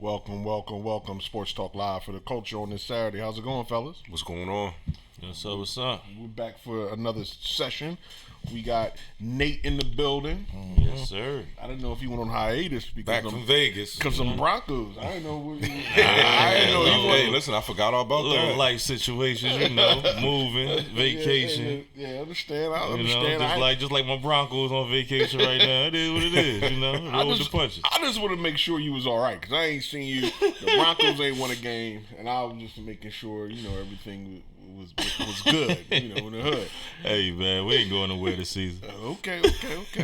Welcome. Sports Talk Live for the culture on this Saturday. How's it going, fellas? What's going on? What's up? We're back for another session. We got Nate in the building. Yes, sir. I didn't know if he went on hiatus Back from Vegas. because some Broncos. I didn't know. I Hey, didn't know he hey, was. listen, I forgot all about Little that. life situations, moving, vacation. Yeah, I understand. I You understand. know, just like my Broncos on vacation right now. It is what it is, roll with the punches. I just want to make sure you was all right because I ain't seen you. The Broncos ain't won a game, and I was just making sure everything was good. In the hood. Hey, man, we ain't going nowhere this season. Okay.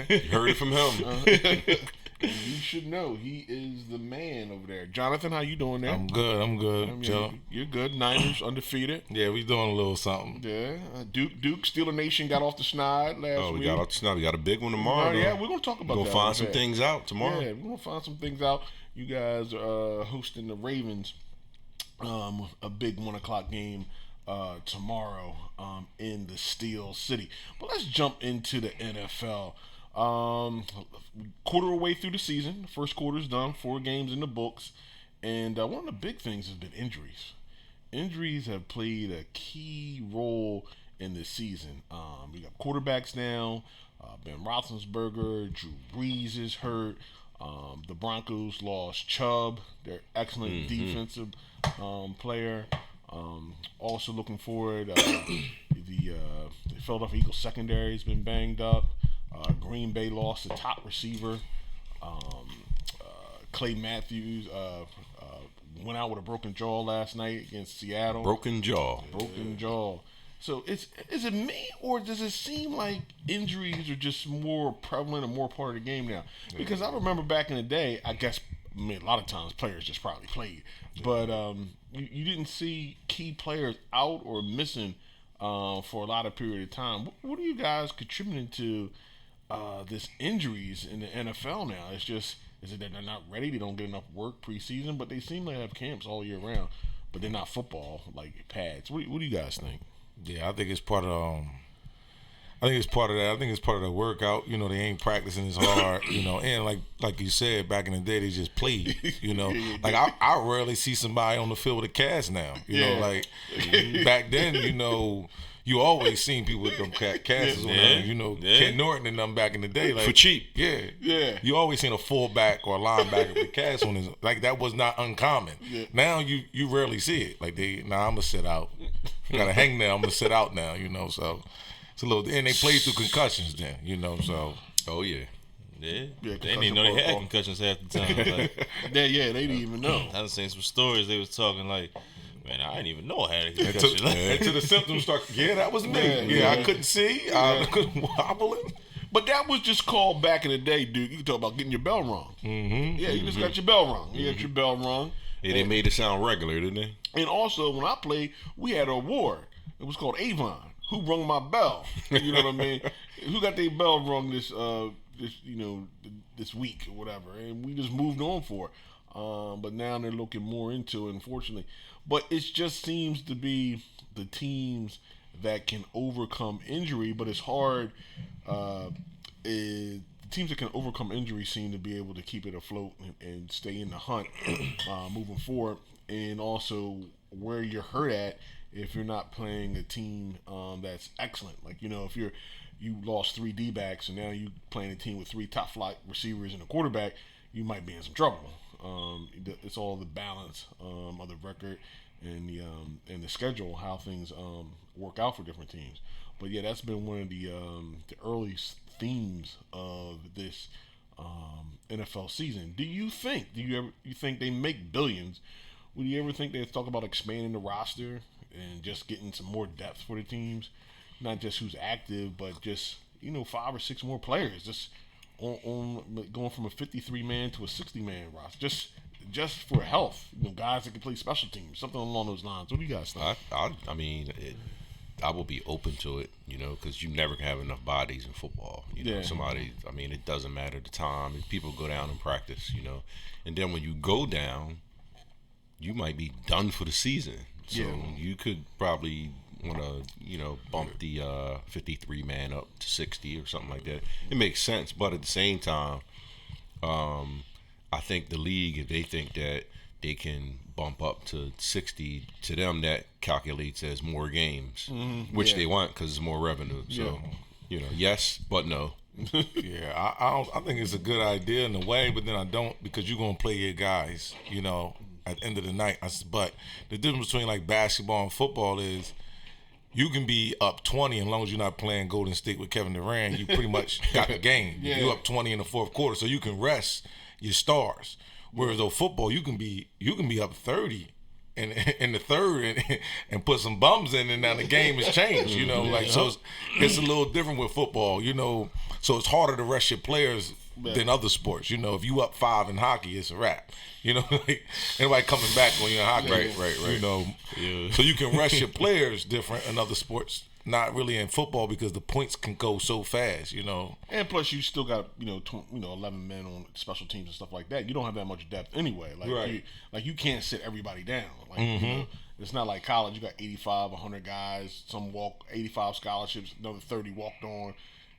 You heard it from him. You should know he is the man over there. Jonathan, how you doing there? I'm good, I mean, Joe. you're good. Niners undefeated. Yeah, we doing a little something. Yeah, Duke Steeler Nation got off the schneid last week. We got a big one tomorrow. Yeah, we're gonna talk about that. We're gonna find some things out tomorrow. Yeah, we're gonna find some things out. You guys are hosting the Ravens, a big 1:00 game tomorrow in the Steel City. But let's jump into the NFL. Quarter way through the season. The first quarter's done. 4 games in the books. And one of the big things has been injuries. Injuries have played a key role in this season. We got quarterbacks now. Ben Roethlisberger, Drew Brees is hurt. The Broncos lost Chubb, their excellent defensive player. Also looking forward, the Philadelphia Eagles secondary has been banged up. Green Bay lost the top receiver. Clay Matthews went out with a broken jaw last night against Seattle. Broken jaw. So is it me, or does it seem like injuries are just more prevalent and more part of the game now? Because I remember back in the day, a lot of times players just probably played, but you didn't see key players out or missing for a lot of period of time. What are you guys contributing to this injuries in the NFL now? Is it that they're not ready? They don't get enough work preseason, but they seem like they have camps all year round, but they're not football like pads. What do you guys think? Yeah, I think it's part of. I think it's part of that. I think it's part of the workout. They ain't practicing as hard. And like you said, back in the day, they just played. Like I rarely see somebody on the field with a cast now. Like back then, you always seen people with them casts on. Ken Norton and them back in the day, like For cheap. Yeah. You always seen a fullback or a linebacker with a cast on his. Like that was not uncommon. Yeah. Now you rarely see it. Like I'm gonna sit out. You gotta hang there. I'm gonna sit out now. So. It's a little, and they played through concussions then, so. Oh yeah. Yeah. Yeah, They didn't even know they had concussions half the time. Like, they didn't even know. I done seen some stories. They was talking like, man, I didn't even know I had a concussion. Until the symptoms start. Yeah, that was me. Yeah. I couldn't see. I couldn't wobbling. But that was just called back in the day, dude. You can talk about getting your bell rung. Mm-hmm. Yeah, you just got your bell rung. You got your bell rung. Yeah, they made it sound regular, didn't they? And also, when I played, we had an award. It was called Avon. Who rung my bell? You know what I mean? Who got their bell rung this week or whatever? And we just moved on for it. But now they're looking more into it, unfortunately. But it just seems to be the teams that can overcome injury, but it's hard. The teams that can overcome injury seem to be able to keep it afloat and stay in the hunt moving forward. And also where you're hurt at, if you're not playing a team that's excellent, like if you lost 3 D-backs and now you playing a team with 3 top flight receivers and a quarterback, you might be in some trouble. It's all the balance of the record and the schedule, how things work out for different teams. But yeah, that's been one of the early themes of this NFL season. Do you think they make billions? Would you ever think they'd talk about expanding the roster and just getting some more depth for the teams? Not just who's active, but just 5 or 6 more players. Just on going from a 53-man to a 60-man roster. Just for health, guys that can play special teams, something along those lines. What do you guys think? I will be open to it, because you never can have enough bodies in football. It doesn't matter the time. People go down and practice, and then when you go down, you might be done for the season. So you could probably want to, bump the 53-man up to 60 or something like that. It makes sense, but at the same time, I think the league, if they think that they can bump up to 60. To them, that calculates as more games, which they want because it's more revenue. So, yes, but no. Yeah, I think it's a good idea in a way, but then I don't, because you're gonna play your guys, at the end of the night. But the difference between like basketball and football is you can be up 20, as long as you're not playing Golden State with Kevin Durant, you pretty much got the game. You're up 20 in the fourth quarter, so you can rest your stars. Whereas though football, you can be up 30 in the third and put some bums in, and now the game has changed. So it's a little different with football. So it's harder to rest your players than other sports. If you up 5 in hockey, it's a wrap. Like anybody coming back when you're in hockey. Right. So you can rest your players different in other sports. Not really in football because the points can go so fast, And plus, you still got 11 men on special teams and stuff like that. You don't have that much depth anyway. You can't sit everybody down. It's not like college. You got 85, 100 guys. Some 85 scholarships. Another 30 walked on,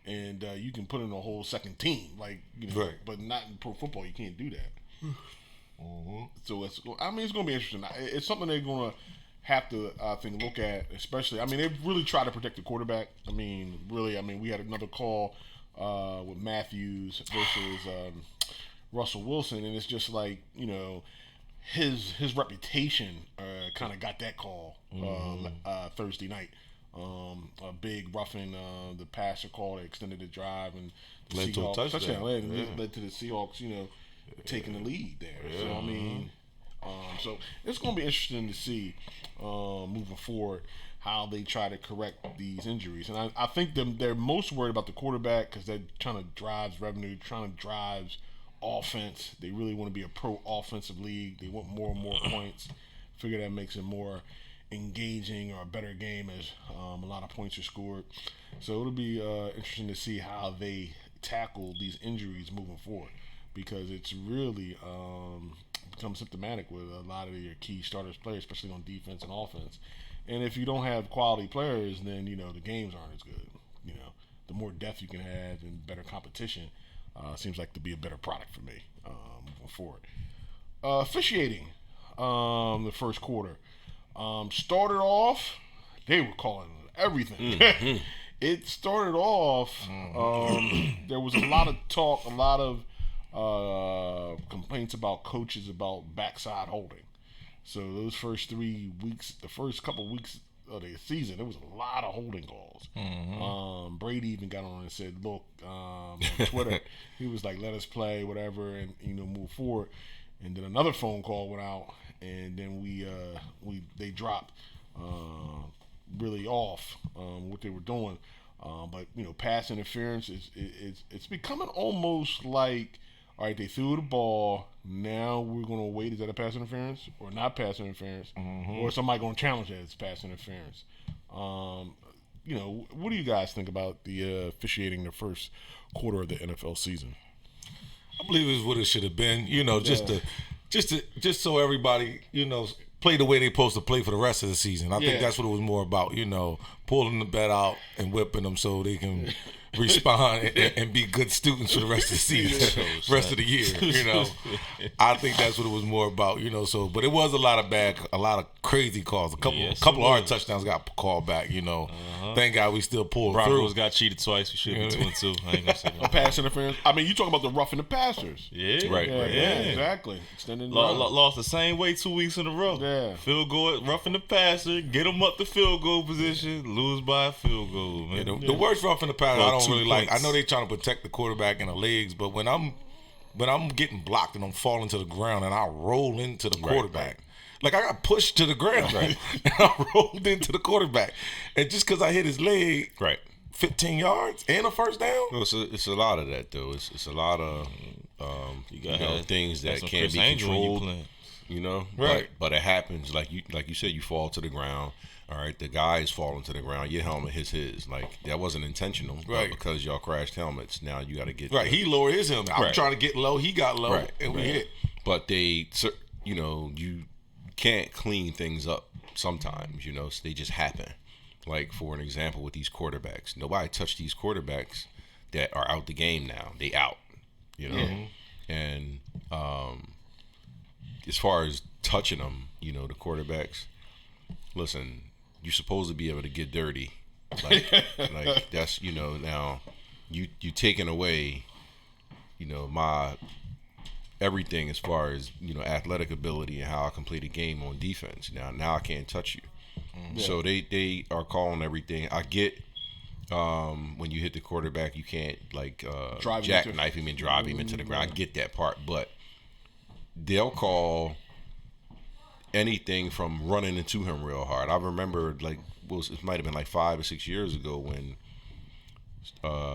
and you can put in a whole second team. But not in pro football. You can't do that. So it's going to be interesting. It's something they're going to have to, I think, look at, especially. They really try to protect the quarterback. We had another call with Matthews versus Russell Wilson, and it's just like, his reputation kind of got that call Thursday night. A big roughing the passer call that extended the drive and the led to a touchdown. Led to the Seahawks, taking the lead there. So it's going to be interesting to see moving forward how they try to correct these injuries. And I think they're most worried about the quarterback because they're trying to drive revenue, trying to drive offense. They really want to be a pro offensive league. They want more and more points. Figure that makes it more engaging or a better game as a lot of points are scored. So it'll be interesting to see how they tackle these injuries moving forward, because it's really become symptomatic with a lot of your key starters players, especially on defense and offense. And if you don't have quality players, then the games aren't as good. The more depth you can have and better competition seems like to be a better product for me moving forward. Officiating the first quarter started off. They were calling everything. It started off. There was a lot of talk, a lot of complaints about coaches about backside holding. So those first 3 weeks, the first couple of weeks of the season, there was a lot of holding calls. Brady even got on and said, look, on Twitter, he was like, let us play, whatever, and move forward. And then another phone call went out, and then they dropped really off what they were doing. But pass interference it's becoming almost like, all right, they threw the ball. Now we're going to wait. Is that a pass interference or not pass interference? Or is somebody going to challenge that as pass interference? What do you guys think about the officiating the first quarter of the NFL season? I believe it's what it should have been. Just so everybody, play the way they're supposed to play for the rest of the season. I think that's what it was more about. Pulling the bet out and whipping them so they can respond and be good students for the rest of the season, rest of the year. I think that's what it was more about. So, but it was a lot of crazy calls. A couple of hard touchdowns got called back. Thank God we still pulled through. Broncos got cheated twice. We should have been 2-2. I ain't gonna say that. Pass interference. You talking about the roughing the passers? Yeah, Right. Exactly. Extending lost the same way 2 weeks in a row. Yeah. Field goal, roughing the passer, get them up the field goal position, lose by a field goal. Man. The worst roughing the passer I don't really like. points. I know they trying to protect the quarterback and the legs, but when I'm getting blocked and I'm falling to the ground and I roll into the quarterback. Like, I got pushed to the ground, and I rolled into the quarterback. And just because I hit his leg 15 yards and a first down? No, it's a lot of that, though. It's a lot of things that can't be controlled. Right. But it happens. Like you said, you fall to the ground. All right, the guy is falling to the ground. Your helmet hits his. Like, that wasn't intentional. But because y'all crashed helmets, now you got to get He lowered his helmet. I'm trying to get low. He got low, and we hit. But they, you can't clean things up sometimes. So they just happen. Like, for an example, with these quarterbacks, nobody touched these quarterbacks that are out the game now. They out. And as far as touching them, the quarterbacks. Listen, you're supposed to be able to get dirty, like that's now you taking away, my everything as far as athletic ability and how I complete a game on defense. Now I can't touch you. Mm-hmm. So they are calling everything. I get when you hit the quarterback, you can't jackknife him and drive him into the ground. I get that part, but they'll call anything from running into him real hard. I remember it might have been like 5 or 6 years ago when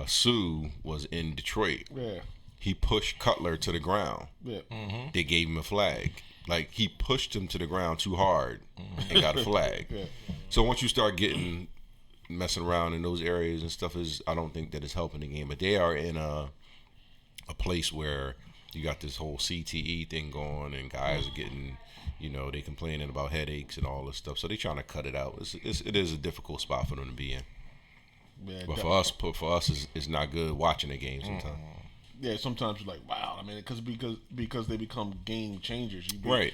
Sue was in Detroit. Yeah. He pushed Cutler to the ground. Yeah. Mm-hmm. They gave him a flag. Like, he pushed him to the ground too hard and got a flag. Yeah. So once you start messing around in those areas and stuff, I don't think that it's helping the game. But they are in a place where you got this whole CTE thing going, and guys are getting, they complaining about headaches and all this stuff. So they're trying to cut it out. It is a difficult spot for them to be in. Yeah, but for us, it's not good watching the game sometimes. Yeah, sometimes you're like, wow. I mean, because they become game changers. Right.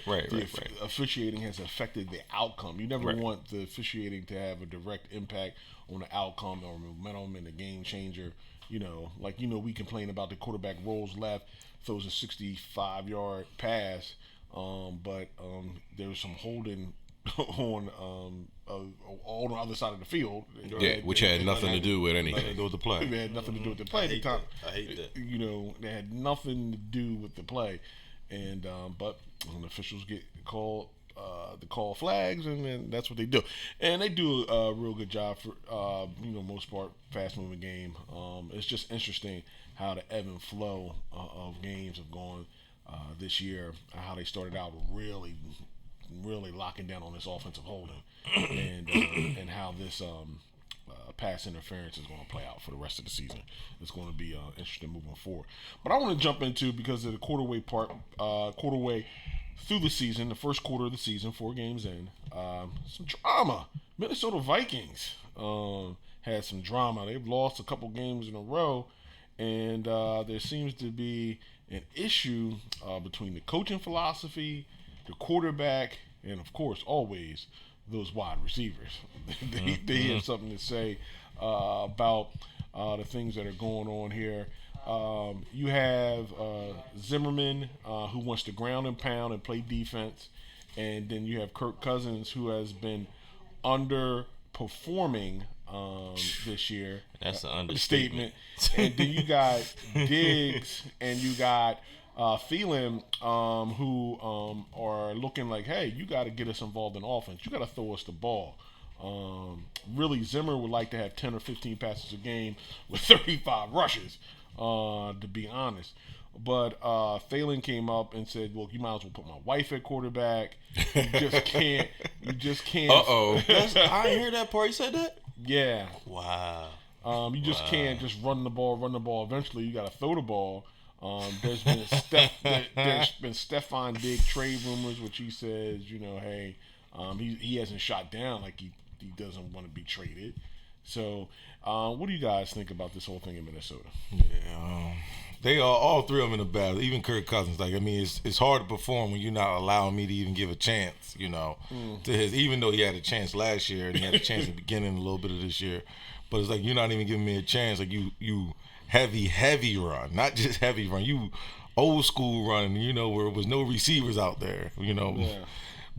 Officiating has affected the outcome. You never want the officiating to have a direct impact on the outcome or momentum and the game changer. We complain about the quarterback rolls left, throws a 65-yard pass, but there was some holding on the other side of the field. Which had nothing to do with anything. Nothing to do with the play. It had nothing to do with the play at the time. I hate that. They had nothing to do with the play, and but when officials get called, they call flags, and then that's what they do. And they do a real good job for most part, fast moving game. It's just interesting how the ebb and flow of games have gone this year. How they started out really locking down on this offensive holding, and how this pass interference is going to play out for the rest of the season. It's going to be interesting moving forward. But I want to jump into, because of the quarterway through the season, the first quarter of the season, 4 games in, some drama. Minnesota Vikings had some drama. They've lost a couple games in a row, and there seems to be an issue between the coaching philosophy, the quarterback, and of course, always those wide receivers. They have something to say about the things that are going on here. You have Zimmerman, who wants to ground and pound and play defense, and then you have Kirk Cousins, who has been underperforming this year. That's an understatement. And then you got Diggs and you got Thielen, who are looking like, hey, you got to get us involved in offense. You got to throw us the ball. Really, Zimmer would like to have 10 or 15 passes a game with 35 rushes, to be honest. But Thielen came up and said, "Well, you might as well put my wife at quarterback. You just can't. Uh-oh. I didn't hear that part. You said that? Yeah. Wow. You just can't just run the ball. Eventually, you got to throw the ball. There's been Stephon Diggs trade rumors, which he says, hey, he hasn't shot down, like he doesn't want to be traded. So, what do you guys think about this whole thing in Minnesota? Yeah, they are all three of them in the battle. Even Kirk Cousins. It's hard to perform when you're not allowing me to even give a chance. To his. Even though he had a chance last year and he had a chance at the beginning a little bit of this year, but it's like you're not even giving me a chance. Like you heavy run, not just heavy run. You old school run. Where there was no receivers out there. Yeah.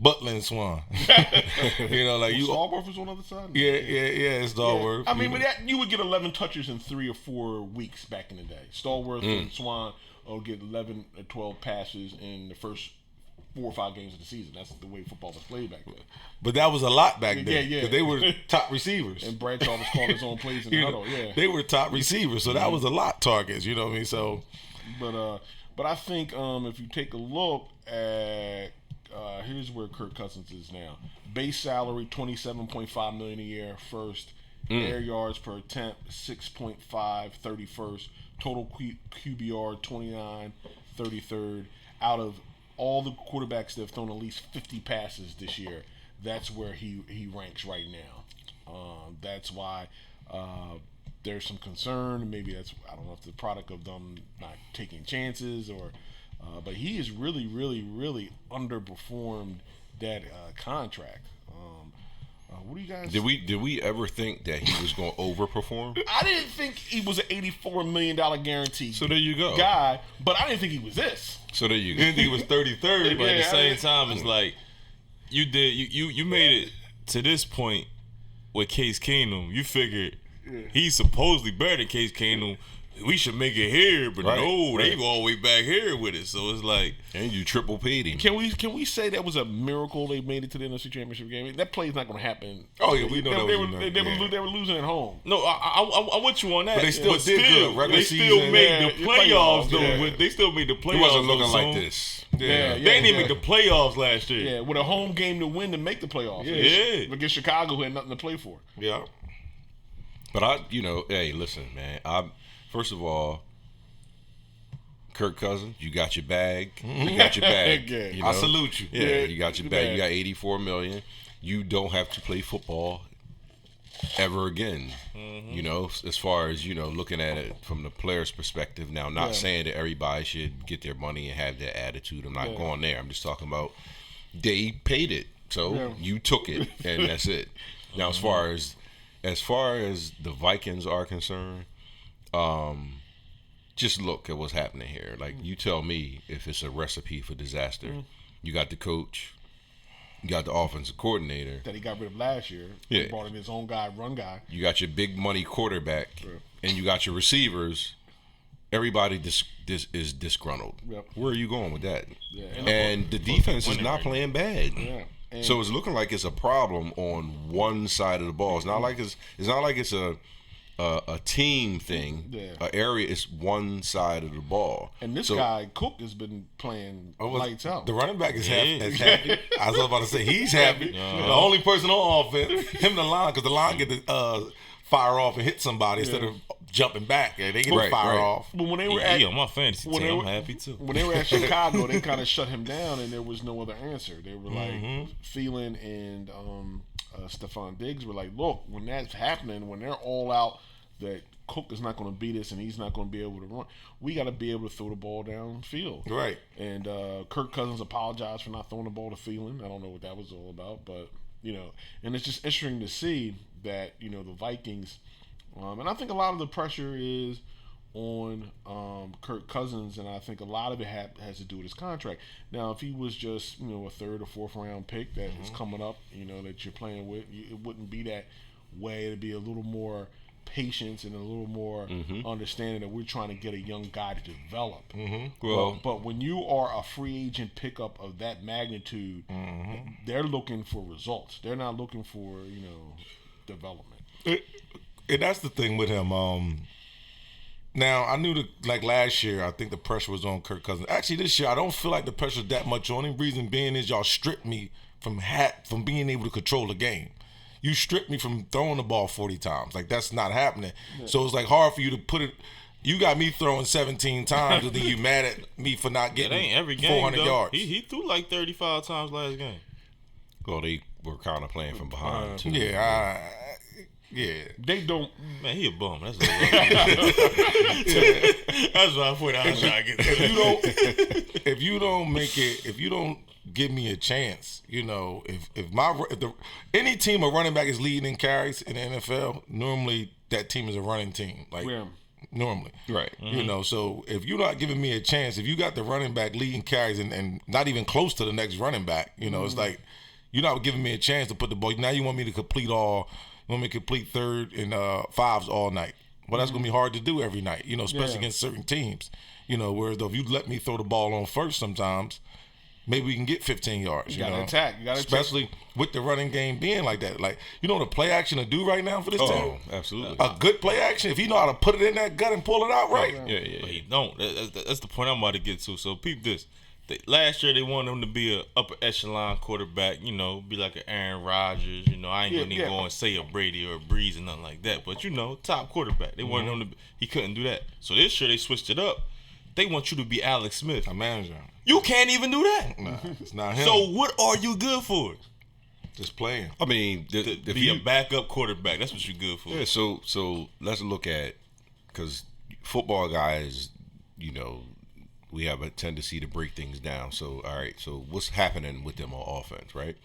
Butler and Swan. Stallworth was on the other side? Yeah, it's Stallworth. I mean, but you would get 11 touches in 3 or 4 weeks back in the day. Stallworth and Swan will get 11 or 12 passes in the first 4 or 5 games of the season. That's the way football was played back then. But that was a lot back then. Yeah. Because they were top receivers. And Bradshaw was calling his own plays in the huddle. Yeah. They were top receivers, so that was a lot targets. You know what I mean? So, but I think if you take a look at here's where Kirk Cousins is now. Base salary $27.5 million a year. First, air yards per attempt 6.5, 31st. Total QBR 29, 33rd. Out of all the quarterbacks that have thrown at least 50 passes this year, that's where he ranks right now. That's why there's some concern. Maybe I don't know if it's the product of them not taking chances or But he has really, really, really underperformed that contract. What do you guys? Did we ever think that he was going to overperform? I didn't think he was an $84 million guarantee. So there you go, guy. But I didn't think he was this. So there you go. didn't think he was 33rd, but at the same time, it's like you made it to this point with Case Keenum. You figured he's supposedly better than Case Keenum. We should make it here, but they go all the way back here with it. So it's like, and you triple paid him. Can we say that was a miracle they made it to the NFC Championship game? That play's not going to happen. Oh yeah, we know they were losing at home. no, I want you on that. But they still did good. Regular They still season, made the playoffs though. yeah. They still made the playoffs. It wasn't looking though, like so this. Yeah, They didn't even make the playoffs last year. Yeah, with a home game to win to make the playoffs. Yeah. Against Chicago, who had nothing to play for. Yeah. But hey, listen, man. First of all, Kirk Cousins, you got your bag. You got your bag. Yeah. You know? I salute you. Yeah, you got your the bag. bag. You got $84 million. You don't have to play football ever again. You know, as far as looking at it from the player's perspective. Now, not saying that everybody should get their money and have that attitude. I'm not going there. I'm just talking about they paid it, so you took it, and that's it. Now, as far as the Vikings are concerned, just look at what's happening here. Like, you tell me if it's a recipe for disaster. You got the coach, you got the offensive coordinator That he got rid of last year. Yeah. He brought in his own guy, run guy. you got your big money quarterback, and you got your receivers. Everybody is disgruntled. Yep. Where are you going with that? Yeah. And the defense is not playing bad. Yeah. And So it's looking like it's a problem on one side of the ball. It's not like it's a team thing. Yeah. An area is one side of the ball. And this guy, Cook, has been playing lights out. The running back is Yeah. happy. I was about to say he's happy. The only person on offense, him and the line, because the line get to fire off and hit somebody instead of jumping back. Yeah, they get to fire off. But when they were Yeah, on my fantasy when team, they I'm were- happy too. when they were at Chicago, they kind of shut him down, and there was no other answer. They were like, Thielen and Stephon Diggs were like, look, when that's happening, when they're all out, that Cook is not going to beat us and he's not going to be able to run, we got to be able to throw the ball downfield. Right. And Kirk Cousins apologized for not throwing the ball to Thielen. I don't know what that was all about, but, and it's just interesting to see that, the Vikings, and I think a lot of the pressure is on Kirk Cousins, and I think a lot of it has to do with his contract. Now, if he was just a third or fourth round pick that is coming up, that you're playing with, it wouldn't be that way. It'd be a little more patience and a little more understanding that we're trying to get a young guy to develop. Well, But when you are a free agent pickup of that magnitude, they're looking for results. They're not looking for development. And that's the thing with him. Now, I knew like last year, I think the pressure was on Kirk Cousins. Actually, this year, I don't feel like the pressure's that much on him. Reason being is y'all stripped me from being able to control the game. You stripped me from throwing the ball 40 times. Like, that's not happening. Yeah. So it's like hard for you to put it. You got me throwing 17 times, and then you mad at me for not getting It ain't every game, 400 though. yards. He threw like 35 times last game. Well, they were kind of playing from behind too. Yeah. They don't. Man, he a bum. That's what that's what I put out. If you don't make it, if you don't give me a chance, if any team a running back is leading in carries in the NFL, normally that team is a running team. Like normally, right? So if you're not giving me a chance, if you got the running back leading carries and not even close to the next running back, it's like you're not giving me a chance to put the ball. Now you want me to complete third and fives all night. Well, that's going to be hard to do every night, especially against certain teams. Whereas though if you let me throw the ball on first sometimes, maybe we can get 15 yards. You got to attack. Especially with the running game being like that. Like, the play action to do right now for this team? Oh, absolutely. A good play action, if you know how to put it in that gut and pull it out right. Yeah. But he don't. That's the point I'm about to get to. So peep this. Last year they wanted him to be a upper echelon quarterback, be like an Aaron Rodgers. I ain't gonna even go and say a Brady or a Breeze or nothing like that. But top quarterback. They wanted him to. He couldn't do that. So this year they switched it up. They want you to be Alex Smith, a manager. You can't even do that. Nah, it's not him. So what are you good for? Just playing. I mean, to be a backup quarterback. That's what you're good for. Yeah. So let's look at, because football guys, we have a tendency to break things down. So, all right, so what's happening with them on offense, right?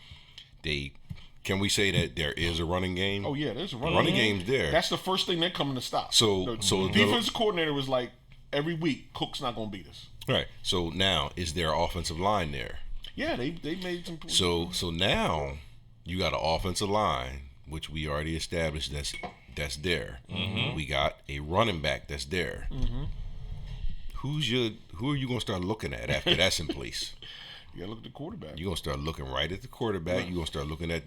Can we say that there is a running game? Oh yeah, there's a running game. Game's there. That's the first thing they're coming to stop. So the defense coordinator was like, every week, Cook's not going to beat us. Right. So now, is there an offensive line there? Yeah, they made some. So now you got an offensive line, which we already established that's there. Mm-hmm. We got a running back that's there. Mm-hmm. Who are you gonna start looking at after that's in place? You gotta look at the quarterback. You're gonna start looking right at the quarterback. Right. You're gonna start looking at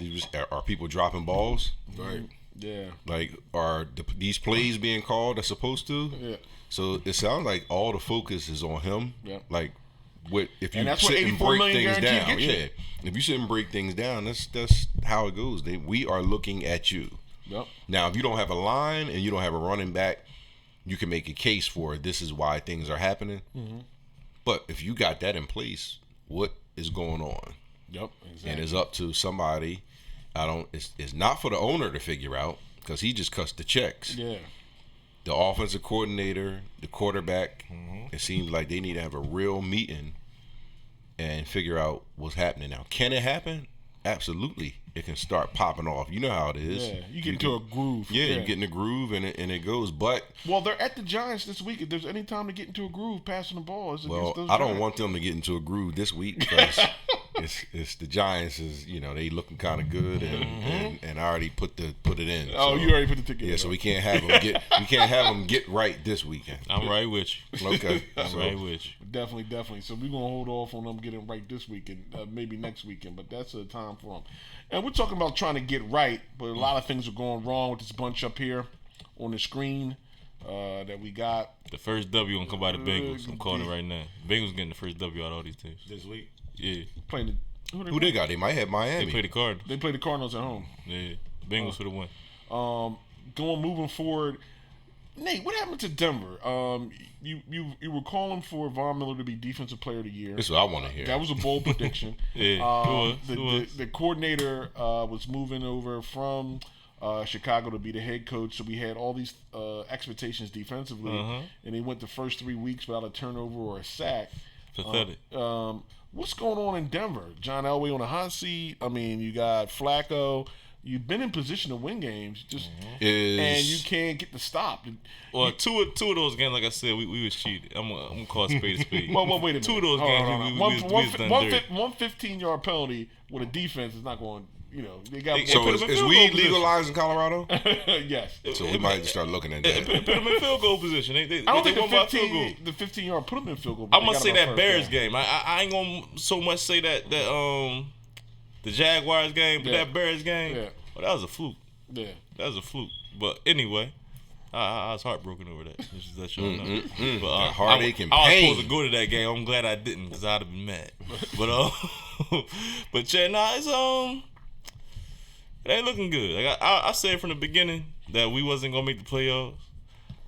are people dropping balls? Right. Yeah. Like, are these plays being called as supposed to? Yeah. So it sounds like all the focus is on him. Yeah. Like, if you sit and break things down, if you sit and break things down, that's how it goes. We are looking at you. Yep. Now, if you don't have a line and you don't have a running back, you can make a case for this is why things are happening. Mm-hmm. But if you got that in place, what is going on? Yep, exactly. And it's up to somebody. It's not for the owner to figure out, because he just cuts the checks. Yeah. The offensive coordinator, the quarterback, it seems like they need to have a real meeting and figure out what's happening now. Can it happen? Absolutely. It can start popping off. You know how it is. Yeah, you get into a groove. Yeah, you get in a groove and it goes. But they're at the Giants this week. If there's any time to get into a groove passing the ball, it's against those I don't want them to get into a groove this week, because it's the Giants they looking kind of good and I already put it in. Oh, so, you already put the ticket in. Yeah, so we can't have them get right this weekend. I'm right with you. Okay, I'm right with you. Definitely. So we're gonna hold off on them getting right this weekend, maybe next weekend, but that's a time for them. And we're talking about trying to get right, but a lot of things are going wrong with this bunch up here on the screen that we got. The first W gonna come by the Bengals. I'm calling it right now. Bengals getting the first W out of all these teams this week. Yeah. Playing who they got? They might have Miami. They play the Cardinals. They play the Cardinals at home. Yeah. Bengals for the win. Moving forward, Nate, what happened to Denver? You were calling for Von Miller to be Defensive Player of the Year. That's what I want to hear. That was a bold prediction. Yeah, the coordinator was moving over from Chicago to be the head coach, so we had all these expectations defensively, and he went the first 3 weeks without a turnover or a sack. Pathetic. What's going on in Denver? John Elway on the hot seat. I mean, you got Flacco. You've been in position to win games, and you can't get the stop. Well, two of those games, like I said, we was cheated. I'm gonna call a spade a spade. Well, wait a minute. Two of those games, we was done dirty. One 15-yard penalty with a defense is not going. They got. So is weed legalized in Colorado? Yes. So we might start looking at that. Put them in field goal position. I don't think the 15-yard put them in field goal. I'm gonna say that Bears game. I ain't gonna so much say that the Jaguars game, but that Bears game. Yeah. Well, that was a fluke. Yeah. That was a fluke. But anyway, I was heartbroken over that. Just that show But heartache and pain. I was supposed to go to that game. I'm glad I didn't, because I'd have been mad. But it's it ain't looking good. Like I said from the beginning that we wasn't gonna make the playoffs.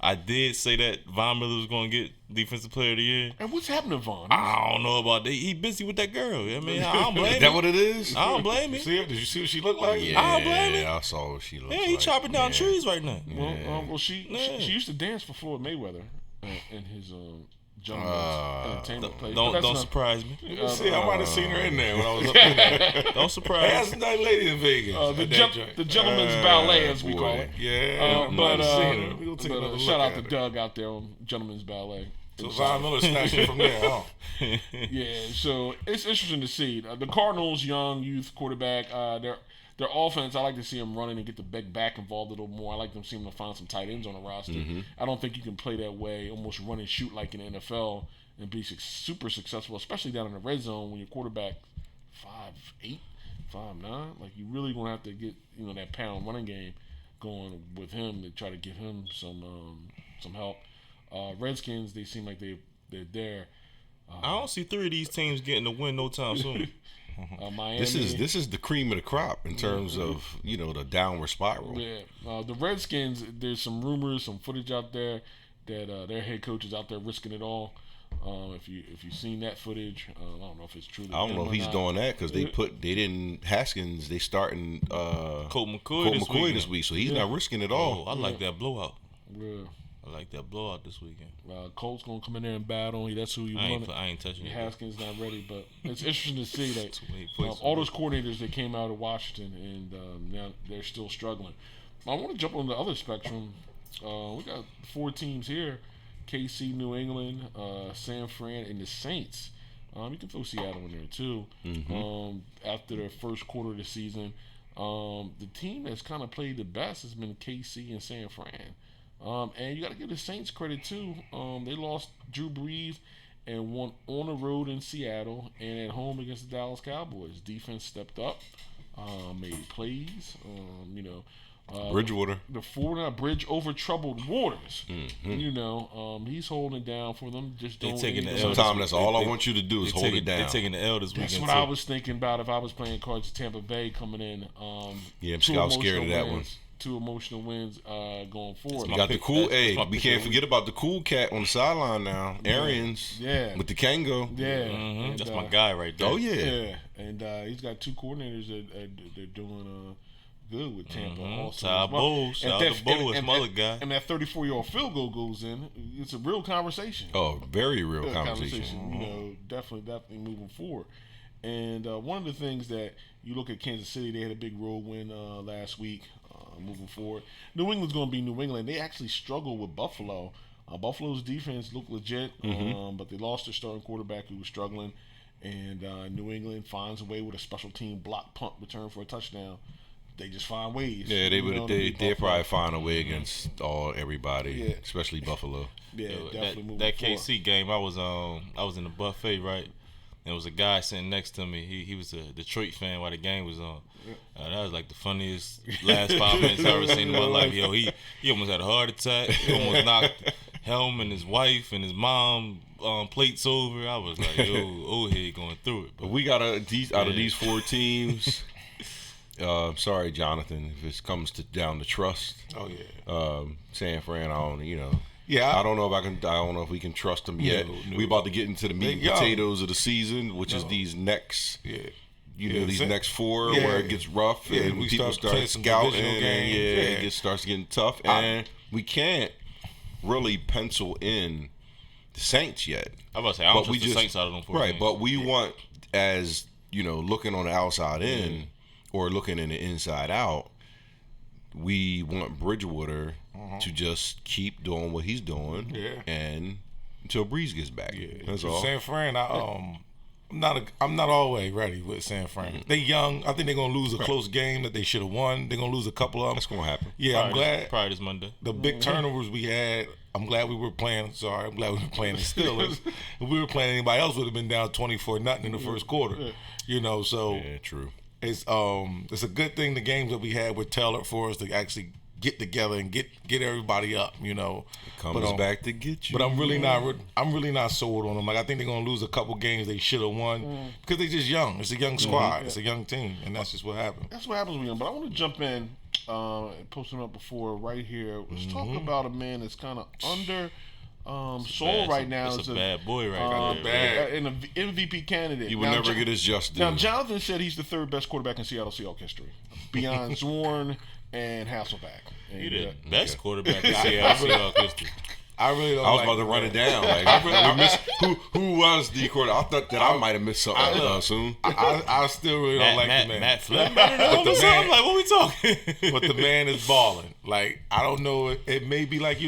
I did say that Von Miller was gonna get Defensive Player of the Year. And what's happened to Von? I don't know about that. He busy with that girl. I mean, I don't blame him. Is that what it is? I don't blame him. Did you see what she looked like? Yeah, I don't blame him. I saw what she looked like. Yeah, he chopping down trees right now. Well, she used to dance for Floyd Mayweather in his gentleman's entertainment place. Don't surprise me. See, I might have seen her in there when I was up in there. Don't surprise me. That's a nice lady in Vegas. The gentleman's ballet, as we call it. Yeah, but we'll take another look shout out to at Doug out there on Gentleman's Ballet. So Von Miller snatched it from there, huh? Yeah, so it's interesting to see. The Cardinals, young youth quarterback, their offense, I like to see them running and get the big back involved a little more. I like them seeing them find some tight ends on the roster. Mm-hmm. I don't think you can play that way, almost run and shoot like in the NFL and be super successful, especially down in the red zone when your quarterback 5'8", 5'9". Like, you really gonna have to get that pound running game going with him to try to give him some help. Redskins, they seem like they're there. I don't see three of these teams getting a win no time soon. Miami. This is the cream of the crop in terms of the downward spiral. Yeah, the Redskins. There's some rumors, some footage out there that their head coach is out there risking it all. If you've seen that footage, I don't know if it's true. I don't know if he's doing that because Haskins. They starting Colt McCoy this week, so he's not risking it all. I like that blowout. Yeah. I like that blowout this weekend. Colts gonna come in there and battle. That's who you want. I ain't touching it. Haskins not ready, but it's interesting to see that all those coordinators that came out of Washington and now they're still struggling. I want to jump on the other spectrum. We got 4 teams here: KC, New England, San Fran, and the Saints. You can throw Seattle in there too. After the first quarter of the season, the team that's kind of played the best has been KC and San Fran. And you got to give the Saints credit too. They lost Drew Brees and won on the road in Seattle and at home against the Dallas Cowboys. Defense stepped up, made plays. Bridgewater. The former bridge over troubled waters. He's holding it down for them. Just don't. Taking the L. Sometimes that's all I want you to do is hold it down. They're taking the L this weekend. That's what I was thinking about if I was playing cards to Tampa Bay coming in. Yeah, I'm scared of that one. 2 emotional wins going forward. You got the cool. Hey, we can't forget about the cool cat on the sideline now. Arians. Yeah. With the Kango. Yeah. And, that's my guy right there. Oh yeah. Yeah. And he's got 2 coordinators that they're doing good with Tampa. Also, Shout out to Bo, his mother guy. And that 34-yard field goal goes in. It's a real conversation. Oh, very real conversation. Definitely moving forward. And one of the things that you look at Kansas City, they had a big road win last week. Moving forward, New England's going to be New England. They actually struggled with Buffalo. Buffalo's defense looked legit, but they lost their starting quarterback who was struggling. And New England finds a way with a special team block punt return for a touchdown. They just find ways. Yeah, they'd probably find a way against everybody, especially Buffalo. Yeah, definitely. That KC game, I was in the buffet, right? There was a guy sitting next to me. He was a Detroit fan while the game was on. That was like the funniest last 5 minutes I've ever seen in my life. Yo, he almost had a heart attack. He almost knocked Helm and his wife and his mom plates over. I was like, yo, old head going through it. But we got out of these 4 teams. Sorry, Jonathan, if it comes down to trust. Oh yeah. San Fran, I don't know if we can trust them yet. We about to get into the meat and potatoes of the season, which is these next. These next 4 where it gets rough and people start scouting and it starts getting tough, and we can't really pencil in the Saints yet. I was about to say I don't trust the Saints out of them 4 games. But we want, as looking on the outside in or looking in the inside out, we want Bridgewater to just keep doing what he's doing and until Breeze gets back. That's all. San Fran, I'm not all the way ready with San Fran. They young. I think they're gonna lose a close game that they should have won. They're gonna lose a couple of them. That's gonna happen. Yeah, I'm glad. Probably this Monday. The big turnovers we had. I'm glad we were playing. Sorry, I'm glad we were playing the Steelers. If we were playing anybody else, would have been down 24-0 in the first quarter. So yeah, true. It's a good thing the games that we had were tailored for us to actually get together and get everybody up. It comes back to get you. But I'm really not sold on them. Like I think they're gonna lose a couple games they should have won because they're just young. It's a young squad. It's a young team, and that's just what happened. That's what happens with them. But I want to jump in and post him up before right here. Let's talk about a man that's kind of under soul right now. It's a bad boy right now. And an MVP candidate. He will never get his just due. Now, Jonathan said he's the 3rd best quarterback in Seattle Seahawks history, beyond Zorn and Hasselbeck. He the best quarterback in Seattle Seahawks history. I really don't. I was about to run it down. Like, I missed who was the quarterback. I thought that I might have missed something soon. I still really don't like the man. Matt Flynn better than him. I'm like, what we talking? But the man is balling. Like I don't know. It may be like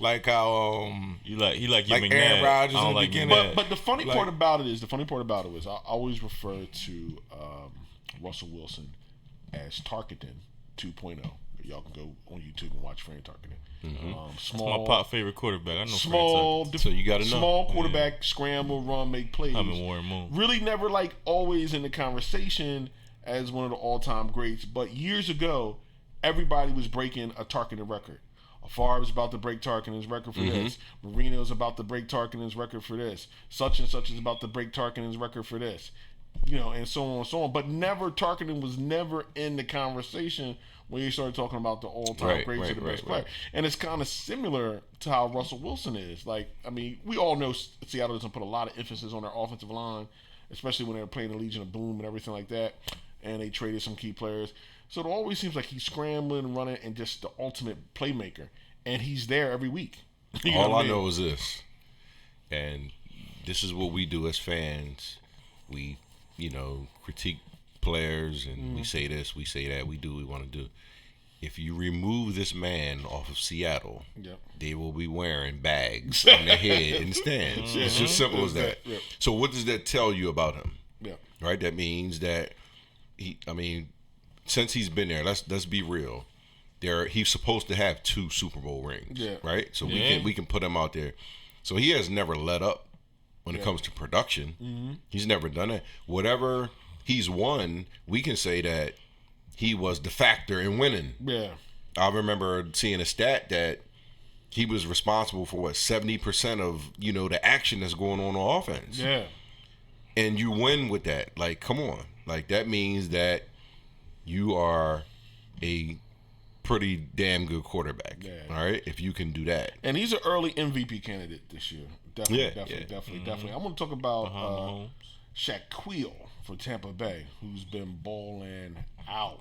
like how he like Aaron Rodgers in the beginning. But the funny part about it is I always refer to Russell Wilson as Tarkenton 2.0. Y'all can go on YouTube and watch Frank Tarkenton. Small, that's my pop favorite quarterback. I know small, so you got to know. Small quarterback, scramble, run, make plays. I'm in Warren Moon. Really never always in the conversation as one of the all-time greats. But years ago, everybody was breaking a Tarkenton record. Favre was about to break Tarkenton's record for this. Marino's about to break Tarkenton's record for this. Such and such is about to break Tarkenton's record for this. And so on and so on. But Tarkenton was never in the conversation when you started talking about the all-time greats or the best player. And it's kind of similar to how Russell Wilson is. We all know Seattle doesn't put a lot of emphasis on their offensive line, especially when they were playing the Legion of Boom and everything like that. And they traded some key players. So it always seems like he's scrambling, running, and just the ultimate playmaker. and he's there every week. All I know is this, and this is what we do as fans. We, critique players, and we say this, we say that, we do what we want to do. If you remove this man off of Seattle, they will be wearing bags on their head in the stands. It's just simple as that. So what does that tell you about him? Right? That means that since he's been there, let's be real. He's supposed to have 2 Super Bowl rings. Right? So we can put him out there. So he has never let up when it comes to production. He's never done that. Whatever he's won, we can say that he was the factor in winning. I remember seeing a stat that he was responsible for 70% of the action that's going on offense. And you win with that. Like, come on. Like, that means that you are a pretty damn good quarterback. All right, if you can do that. And he's an early MVP candidate this year. Definitely. I'm going to talk about Shaquille for Tampa Bay, who's been balling out.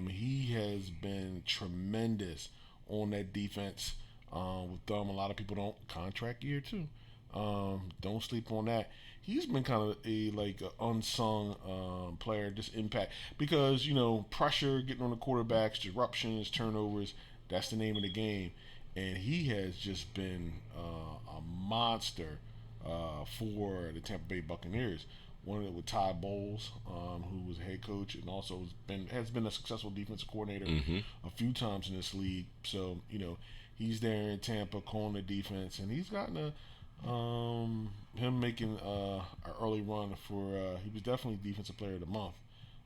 He has been tremendous on that defense with them. A lot of people don't contract year too. Don't sleep on that. He's been kind of an unsung player, just impact because pressure, getting on the quarterbacks, disruptions, turnovers. That's the name of the game, and he has just been a monster for the Tampa Bay Buccaneers. One with Ty Bowles, who was a head coach and also has been a successful defensive coordinator a few times in this league. So he's there in Tampa calling the defense, and he's gotten him making an early run for. He was definitely Defensive Player of the Month,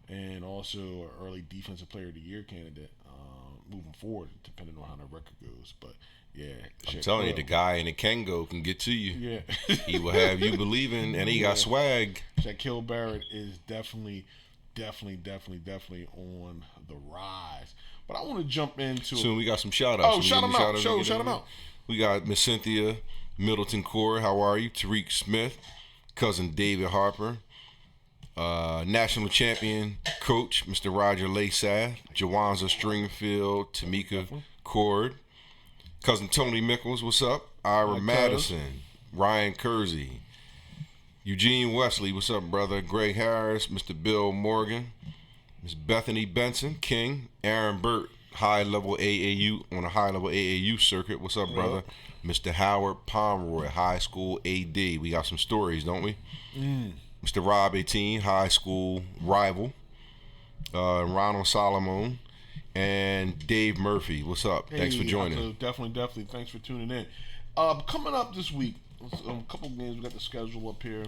and also an early Defensive Player of the Year candidate moving forward, depending on how the record goes. But I'm telling you, the guy in the Kango can get to you. He will have you believing, and he got swag. Shaquille Barrett is definitely on the rise. But I want to jump into. Soon we got some shout outs. Shout them out. Shout them out. We got Miss Cynthia Middleton Core, how are you? Tariq Smith, cousin David Harper, national champion coach Mr. Roger Laysath, Jawanza Stringfield, Tamika Cord, cousin Tony Mickles, what's up? Ira Madison, Ryan Kersey, Eugene Wesley, what's up, brother? Greg Harris, Mr. Bill Morgan, Miss Bethany Benson, King, Aaron Burt, high-level AAU on a high-level AAU circuit. What's up, brother? Mr. Howard Pomeroy, high school AD. We got some stories, don't we? Mr. Rob 18, high school rival. Ronald Solomon and Dave Murphy. What's up? Thanks for joining. Definitely. Thanks for tuning in. Coming up this week, a couple games. We got the schedule up here.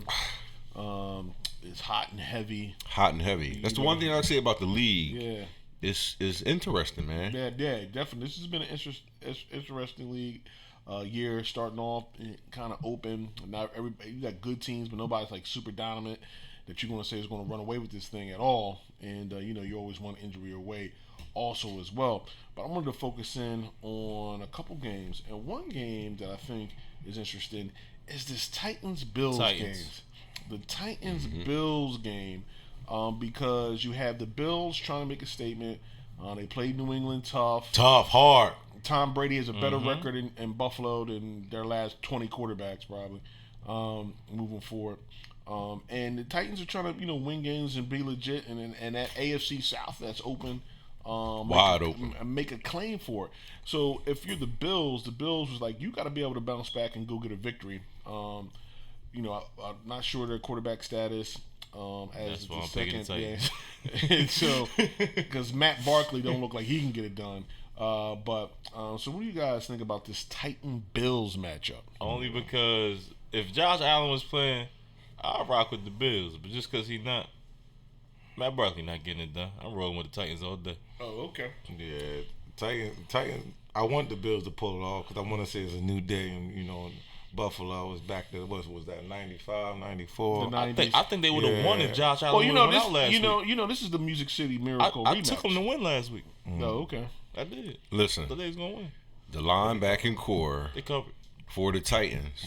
It's hot and heavy. That's the one thing I say about the league. It's interesting, man. Yeah, definitely. This has been an interesting league. Year starting off kind of open. Not everybody, you got good teams, but nobody's like super dominant that you're going to say is going to run away with this thing at all. And you always want injury away also as well. But I wanted to focus in on a couple games, and one game that I think is interesting is this Titans-Bills game. The Titans-Bills game, because you have the Bills trying to make a statement. They played New England tough, hard. Tom Brady has a better record in Buffalo than their last 20 quarterbacks probably moving forward. And the Titans are trying to win games and be legit, and that AFC South that's open, wide open, make a claim for it. So if you're the Bills was like, you got to be able to bounce back and go get a victory. I'm not sure their quarterback status. As the second game, and so because Matt Barkley don't look like he can get it done. So what do you guys think about this Titan-Bills matchup? Only because if Josh Allen was playing, I'd rock with the Bills. But just because he's not, Matt Barkley not getting it done. I'm rolling with the Titans all day. Oh, okay. Yeah, Titan. I want the Bills to pull it off because I want to say it's a new day, and Buffalo was back to what was that 95, 94. I think they would have won if Josh Allen would have won out last week. This is the Music City Miracle rematch. I took them to win last week. Oh, okay. I did. Listen, so they was gonna win. The linebacking core for the Titans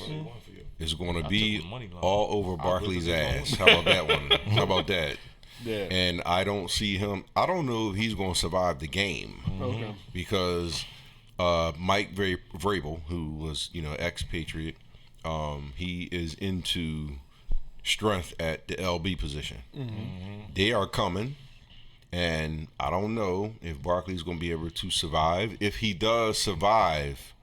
is going to be all over Barkley's ass. How about that one? How about that? Yeah. And I don't see him. I don't know if he's going to survive the game. Okay. Because Mike Vrabel, who was, ex-Patriot, he is into strength at the LB position. They are coming, and I don't know if Barkley's going to be able to survive. If he does survive,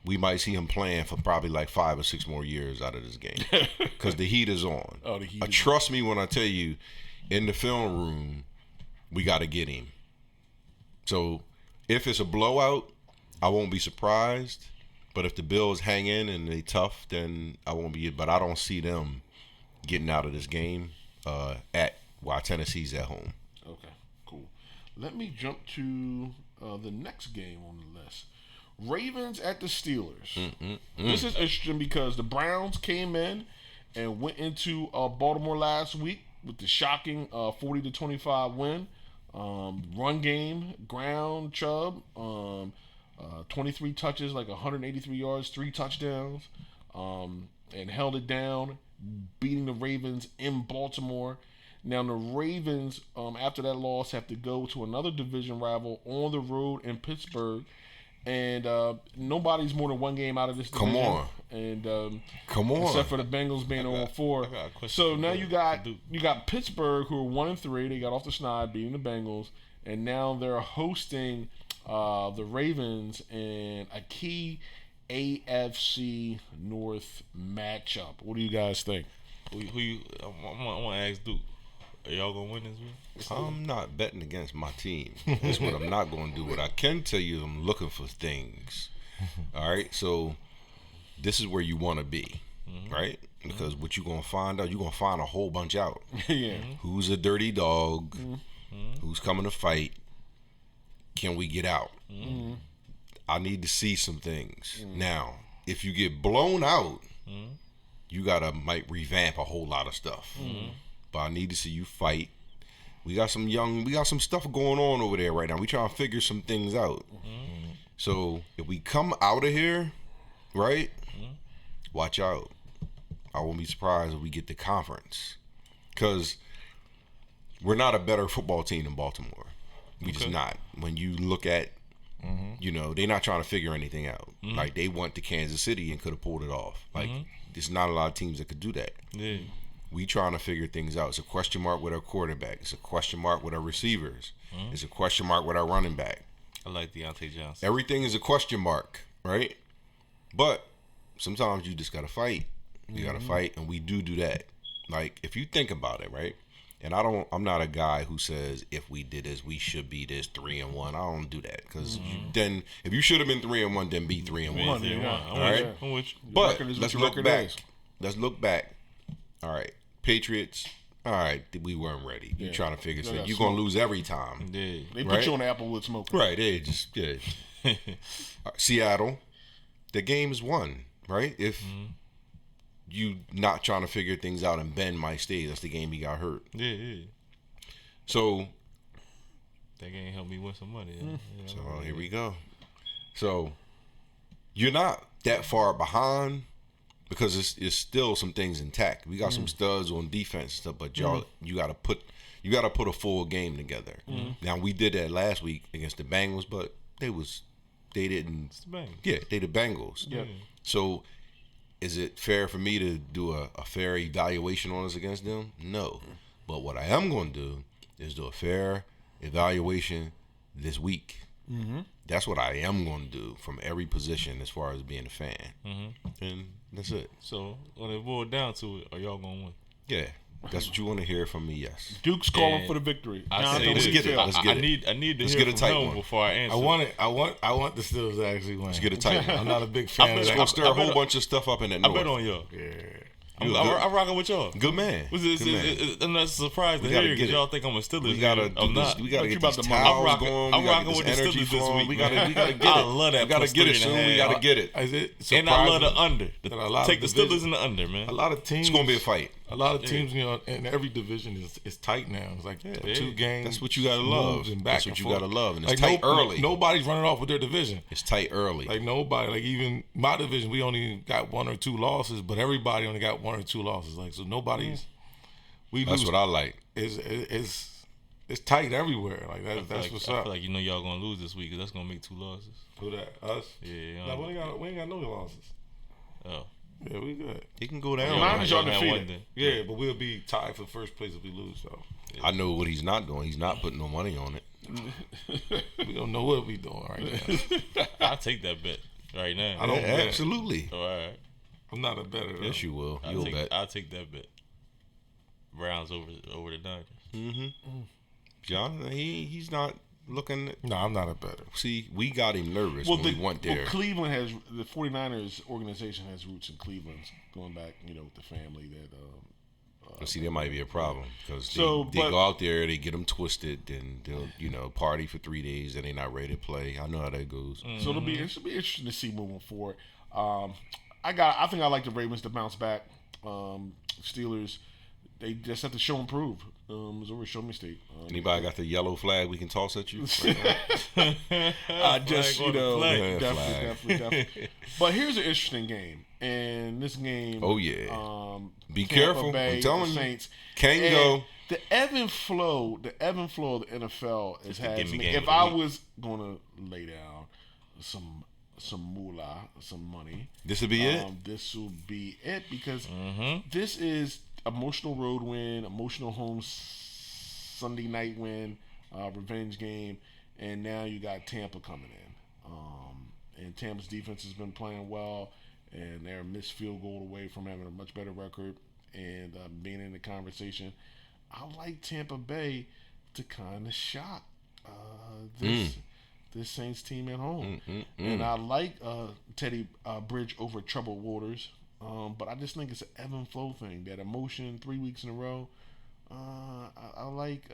we might see him playing for probably like 5 or 6 more years out of this game because the heat is on. Oh, the heat is trust me when I tell you, in the film room, we got to get him. So if it's a blowout, I won't be surprised. But if the Bills hang in and they tough, then I won't be. But I don't see them getting out of this game while Tennessee's at home. Okay, cool. Let me jump to the next game on the list. Ravens at the Steelers. This is interesting because the Browns came in and went into Baltimore last week with the shocking 40-25 win. Run game, ground Chubb, 23 touches, like 183 yards, 3 touchdowns, and held it down, beating the Ravens in Baltimore. Now the Ravens, after that loss, have to go to another division rival on the road in Pittsburgh. And nobody's more than one game out of this division. Come on. And Come on. except for the Bengals being 0-4. So now you got Pittsburgh, who are 1-3. They got off the schneid, beating the Bengals, and now they're hosting the Ravens in a key AFC North matchup. What do you guys think? I want to ask Duke. Are y'all gonna win this week? I'm not betting against my team. That's what I'm not going to do. What I can tell you, I'm looking for things. All right, so this is where you want to be, right? Because what you're gonna find out, you're gonna find a whole bunch out. Yeah. Who's a dirty dog? Who's coming to fight? Can we get out? I need to see some things. Now, if you get blown out, you might revamp a whole lot of stuff. But I need to see you fight. We got some stuff going on over there right now. We trying to figure some things out. So if we come out of here, right, watch out. I won't be surprised if we get the conference. Because we're not a better football team than Baltimore. We just not. When you look at, they're not trying to figure anything out. Like, they went to Kansas City and could have pulled it off. Like, there's not a lot of teams that could do that. Yeah. We trying to figure things out. It's a question mark with our quarterback. It's a question mark with our receivers. It's a question mark with our running back. I like Deontay Johnson. Everything is a question mark, right? But sometimes you just got to fight. You got to fight, and we do that. Like, if you think about it, right? And I'm not a guy who says if we did this, we should be this 3-1. I don't do that because then if you should have been 3-1, then be 3-1. All right. But let's look back. All right. Patriots, all right, we weren't ready. You're trying to figure things. You're going to lose every time. Yeah. They put you on the Applewood smoke. Right, they just, Seattle, the game is won, right? If you not trying to figure things out and Ben might stay, that's the game he got hurt. Yeah. So. That game helped me win some money. So here we go. So you're not that far behind. Because it's still some things intact. We got some studs on defense and stuff, but you gotta put a full game together. Now we did that last week against the Bengals, but they didn't. It's the Bengals. Yeah, they the Bengals. Yeah. So is it fair for me to do a fair evaluation on us against them? No. But what I am going to do is do a fair evaluation this week. That's what I am going to do from every position as far as being a fan. And that's it. So when it boils down to it, are y'all going to win? Yeah. That's what you want to hear from me, yes. Duke's calling for the victory. I say let's get it. Let's get it. I need to let's hear get a from tight him one before I answer. I want the Steelers to actually win. Let's get a tight one. I'm not a big fan of It's that. going to stir a whole bunch of stuff up in that I north. bet on y'all. Yeah. I'm rocking with y'all. Good man. I'm not surprised to hear because y'all think I'm a Steelers. We gotta I'm not. We gotta You get about these to- towels going. I'm We gotta rocking get with this the energy Steelers this flowing. week. We gotta get it. I love that. We gotta get it soon. We gotta get it. Is it And I love the surprising under. that a lot Take the of Steelers divisions- in the under, man. A lot of teams. It's gonna be a fight. A lot of teams, in every division is tight now. It's like 2 games. That's what you gotta love. moves and back That's what and you forth. gotta love, and it's Like, tight early. Nobody's running off with their division. It's tight early. Like nobody. Like even my division, we only got 1 or 2 losses, but everybody only got 1 or 2 losses. Like so, nobody's. We That's lose. what I like. It's it's tight everywhere. Like that's what's up. I feel like y'all gonna lose this week because that's gonna make 2 losses. Who that? Us? Yeah. No, we ain't got no losses. Oh. Yeah, we good. He can go down. Niners are defeated. Yeah, but we'll be tied for first place if we lose, though. Yeah. I know what he's not doing. He's not putting no money on it. We don't know what we doing right now. I'll take that bet right now. I don't bet. Absolutely. All right. I'm not a bettor. Though. Yes, you will. You'll bet. I'll take that bet. Browns over the Niners. Mm-hmm. John, he's not looking. No, I'm not a bettor. See, we got him nervous when we went there. Well, Cleveland has the 49ers organization has roots in Cleveland, going back, with the family that. See, there might be a problem because they go out there, they get them twisted, and they'll party for 3 days, and they're not ready to play. I know how that goes. Mm-hmm. So it'll be interesting to see moving forward. I think I like the Ravens to bounce back. Steelers, they just have to show and prove. It's over show me state. Anybody got the yellow flag we can toss at you? Definitely. But here's an interesting game, and this game. Oh yeah. Be Tampa careful. Bay, I'm telling Saints, you. Can go. The ebb and flow of the NFL has had me. If I was gonna lay down some moolah, some money, this would be it. This will be it because this is emotional road win, emotional home Sunday night win, revenge game, and now you got Tampa coming in. And Tampa's defense has been playing well, and they're a missed field goal away from having a much better record and being in the conversation. I like Tampa Bay to kind of shock this Saints team at home. And I like Teddy Bridge over troubled waters. But I just think it's an ebb and flow thing. That emotion 3 weeks in a row. I like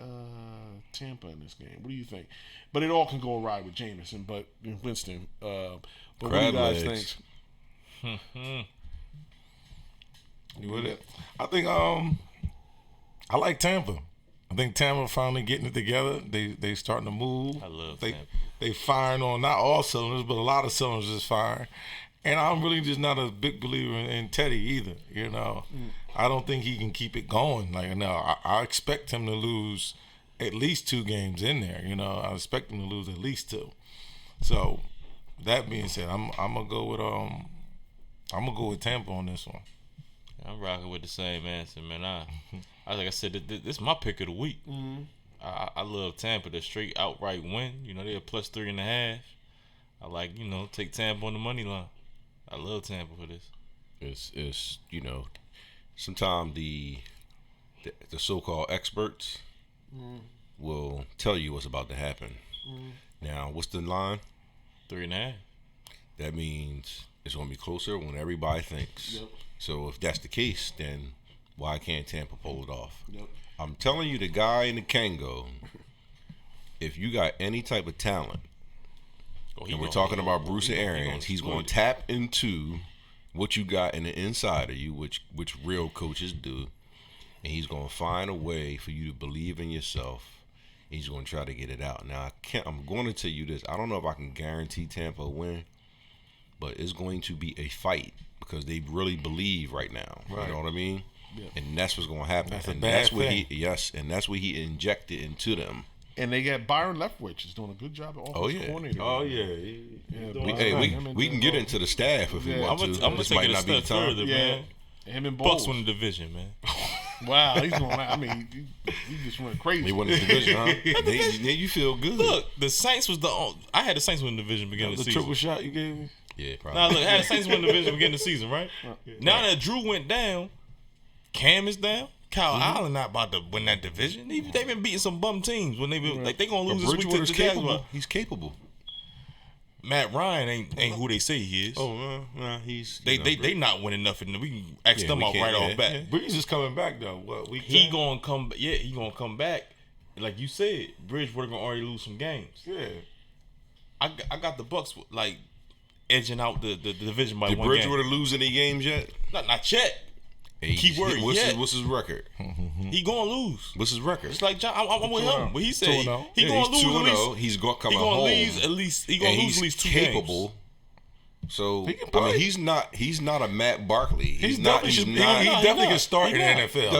Tampa in this game. What do you think? But it all can go awry with Jameson, but Winston. But what do you guys think? You with it? I think I like Tampa. I think Tampa finally getting it together. They starting to move. I love Tampa. Tampa. They firing on not all cylinders, but a lot of cylinders is firing. And I'm really just not a big believer in Teddy either. I don't think he can keep it going. I expect him to lose at least 2 games in there. I expect him to lose at least 2. So that being said, I'm gonna go with Tampa on this one. I'm rocking with the same answer, man. Like I said, this is my pick of the week. I love Tampa, the straight outright win. They're plus 3.5. I like, take Tampa on the money line. I love Tampa for this. It's sometimes the so-called experts will tell you what's about to happen. Now, what's the line? 3.5. That means it's going to be closer when everybody thinks. Yep. So if that's the case, then why can't Tampa pull it off? Yep. I'm telling you, the guy in the Kango, if you got any type of talent, and we're talking about Bruce Arians, he's going to tap into what you got in the inside of you, which real coaches do, and he's going to find a way for you to believe in yourself. He's going to try to get it out. Now, I'm going to tell you this. I don't know if I can guarantee Tampa a win, but it's going to be a fight because they really believe right now. Right. You know what I mean? Yeah. And that's what's going to happen. That's what he injected into them. And they got Byron Leftwich is doing a good job at offensive coordinator. Oh yeah. We can get into the staff if we want to. I'm gonna take it a step further, man. Him and Bucks win the division, man. Wow, he's going. I mean, he just went crazy. He won the division, huh? You feel good. Look, the Saints was I had the Saints win the division beginning of the season. The triple shot you gave me. Yeah, probably. Now look, I had the Saints win the division beginning of the season, right? Now that Drew went down, Cam is down. Kyle Allen not about to win that division. They've been beating some bum teams when they gonna lose this week to the Jaguars. He's capable. Matt Ryan ain't who they say he is. Oh, he's they not winning nothing. We can X them out right off back. Breeze is coming back though. What week? He gonna come. Yeah, he gonna come back. Like you said, Bridgewater gonna already lose some games. Yeah. I got the Bucks edging out the division by 1 game. Did Bridgewater lose any games yet? Not yet. Keyword. What's his record? He gonna lose. What's his record? It's like John. I'm with him, but he said he gonna lose at least. He's gonna come He home. gonna lose at least. He gonna lose at least 2 capable games. So He can I play. mean, he's not a Matt Barkley. He definitely can start in the NFL.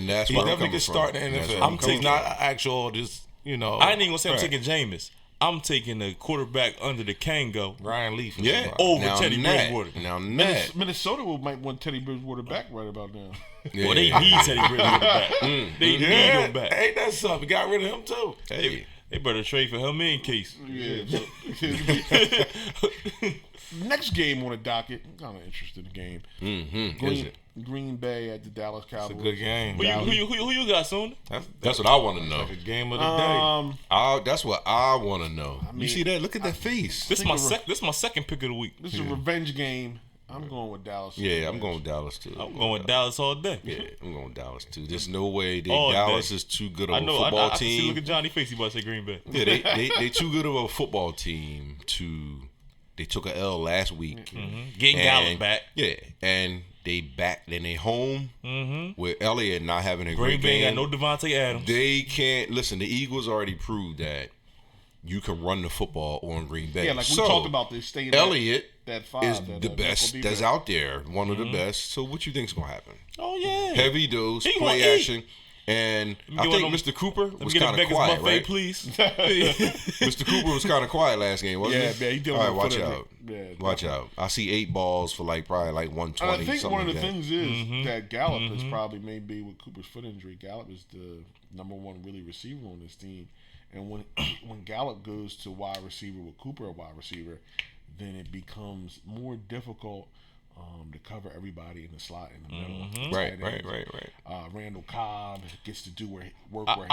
That's He where I'm definitely coming can start from. in the That's NFL. where I'm He's coming not from. an actual just I ain't even gonna say I'm right. taking Jameis. I'm taking the quarterback under the Kango Ryan Leaf. Yeah, over now Teddy Nat, Bridgewater. Now Nat, Minnesota might want Teddy Bridgewater back right about now. yeah. Well, they need Teddy Bridgewater back. They need him back. Ain't that something? Got rid of him too. Hey, They better trade for him in case. Yeah. Next game on the docket, kind of interesting game. is it? Green Bay at the Dallas It's a Cowboys. good game. Who you got, Soon? That's what I want to know. Like a game of the day. That's what I want to know. mean, you see that? Look at that face. This is my second pick of the week. This is a revenge game. I'm going with Dallas. Yeah, I'm going with Dallas too. I'm going with Dallas all day. Yeah, I'm going with Dallas too. There's no way All Dallas day. is too good of I a know. football I see, team. look at Johnny face. He about to say Green Bay. Yeah, they too good of a football team to. They took a L last week. Getting Gallup back. Yeah, and they back. Then they home with Elliott not having a Green great Bay game. got no Devontae Adams. They can't listen. The Eagles already proved that you can run the football on Green Bay. Yeah, like we talked about this. Staying Elliott that five, is that, the that best nickel that's defense. out there. One of the best. So what you think's gonna happen? Oh yeah. Heavy dose, He play gonna eat. action. And me I get think one of Mr. Cooper Let me was get a kind of Vegas quiet, buffet, right? please. Mr. Cooper was kind of quiet last game, wasn't Yeah, he? man, he did All right, on watch foot out. Yeah, Watch out. I see 8 balls for probably 120. And I think something one of like the that. things is that Gallup is probably maybe with Cooper's foot injury. Gallup is the number one really receiver on this team, and when Gallup goes to wide receiver with Cooper a wide receiver, then it becomes more difficult to cover everybody in the slot in the middle. Right. Randall Cobb gets to do work where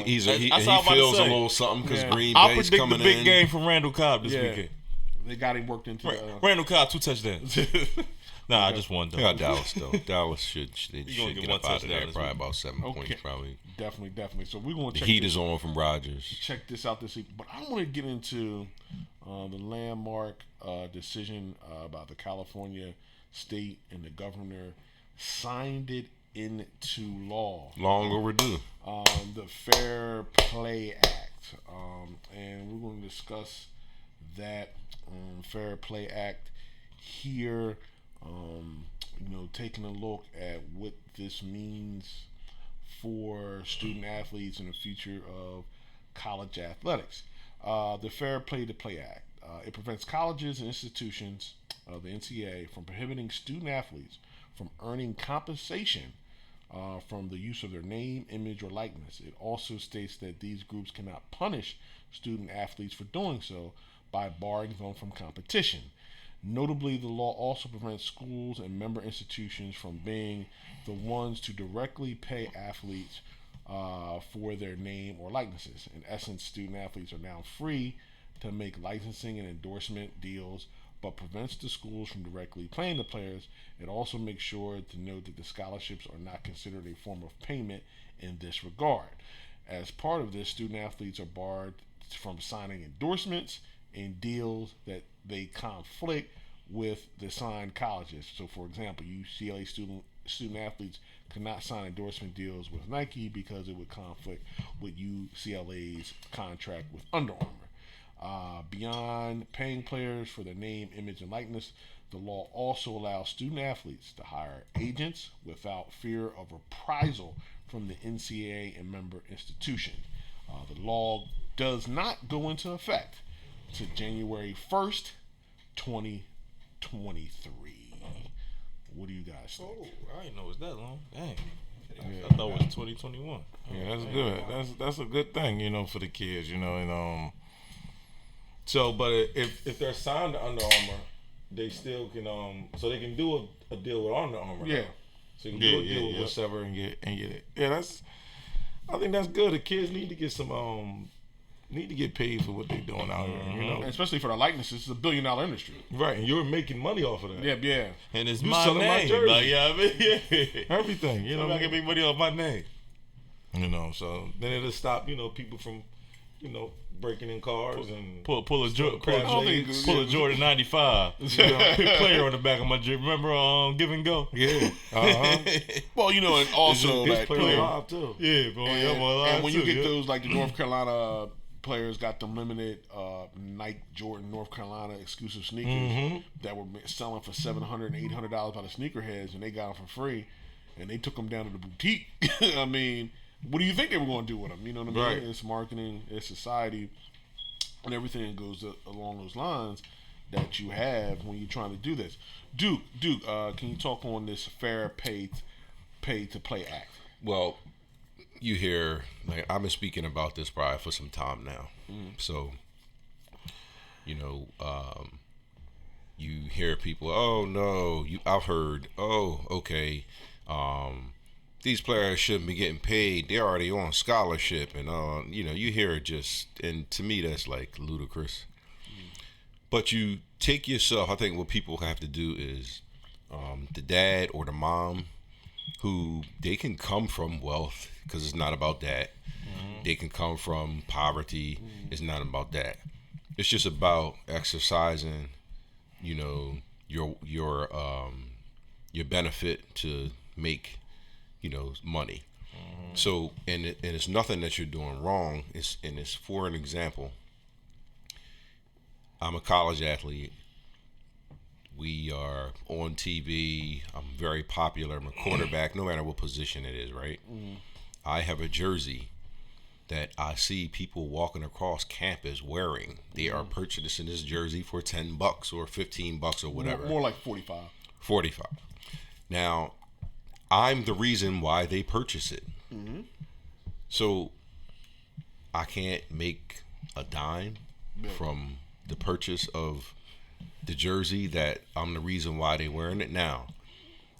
he's best. He That's all I'm about to feels a say. little something because Yeah. Green I Bay's predict the coming big in. game from Randall Cobb this Yeah. weekend. They got him worked into. Randall Cobb 2 touchdowns. Nah, I just won though. Yeah, Dallas though. Dallas should gonna get get up one out of there. touchdown this Probably week. about 7 Okay. points. Probably Definitely. So we're going the to check heat this, is on from Rodgers. check this out this week. But I want to get into the landmark decision about the California state and the governor signed it into law. Long overdue. The Fair Play Act, and we're going to discuss that Fair Play Act here. Taking a look at what this means for student athletes and the future of college athletics. The Fair Play to Play Act. It prevents colleges and institutions, the NCAA, from prohibiting student athletes from earning compensation from the use of their name, image, or likeness. It also states that these groups cannot punish student athletes for doing so by barring them from competition. Notably, the law also prevents schools and member institutions from being the ones to directly pay athletes for their name or likenesses. In essence, student athletes are now free to make licensing and endorsement deals, but prevents the schools from directly paying the players. It also makes sure to note that the scholarships are not considered a form of payment in this regard. As part of this, student athletes are barred from signing endorsements and deals that they conflict with the signed colleges. So, for example, UCLA student athletes cannot sign endorsement deals with Nike because it would conflict with UCLA's contract with Under Armour. Beyond paying players for their name, image, and likeness, the law also allows student athletes to hire agents without fear of reprisal from the NCAA and member institution. The law does not go into effect to January 1st, 2023. What do you guys think? Oh, I didn't know it was that long. Dang. I thought it was 2021. Yeah, that's good. That's a good thing, for the kids, and so, but if they're signed to Under Armour, they still can so they can do a deal with Under Armour. Yeah. So you can do a deal with whatever and get it. Yeah, I think that's good. The kids need to get need to get paid for what they're doing out here, And especially for the likenesses, it's a $1 billion industry. Right, and you're making money off of that. Yeah. And it's You my selling my name. jersey. Like, yeah, I mean, yeah. Everything, I can make money off my name. So then it'll stop, people from, breaking in cars and Pull a Congratulations. Jordan 95. Player on the back of my jersey. Remember Give and Go? yeah. Well, and also His that player player. live too. Yeah, bro. And when you get those like the North Carolina players got them limited Nike Jordan North Carolina exclusive sneakers that were selling for $700 and $800 by the sneakerheads, and they got them for free, and they took them down to the boutique. I mean, what do you think they were going to do with them? You know what I mean? Right. It's marketing, it's society, and everything goes along those lines that you have when you're trying to do this. Duke, can you talk on this fair pay to play act? Well, you hear, like, I've been speaking about this probably for some time now. So, you know, you hear people, oh no, I've heard, oh, okay, these players shouldn't be getting paid. They're already on scholarship, and you know, you hear it just, and to me that's like ludicrous. But you take yourself, I think what people have to do is the dad or the mom, who they can come from wealth, because it's not about that. They can come from poverty. It's not about that. It's just about exercising, you know, your benefit to make, you know, money. So and it's nothing that you're doing wrong. It's for an example. I'm a college athlete. We are on TV. I'm very popular. I'm a quarterback, no matter what position it is, right? I have a jersey that I see people walking across campus wearing. They are purchasing this jersey for $10 or $15 or whatever. More like 45. 45. Now, I'm the reason why they purchase it. So I can't make a dime from the purchase of the jersey that I'm the reason why they're wearing it. Now,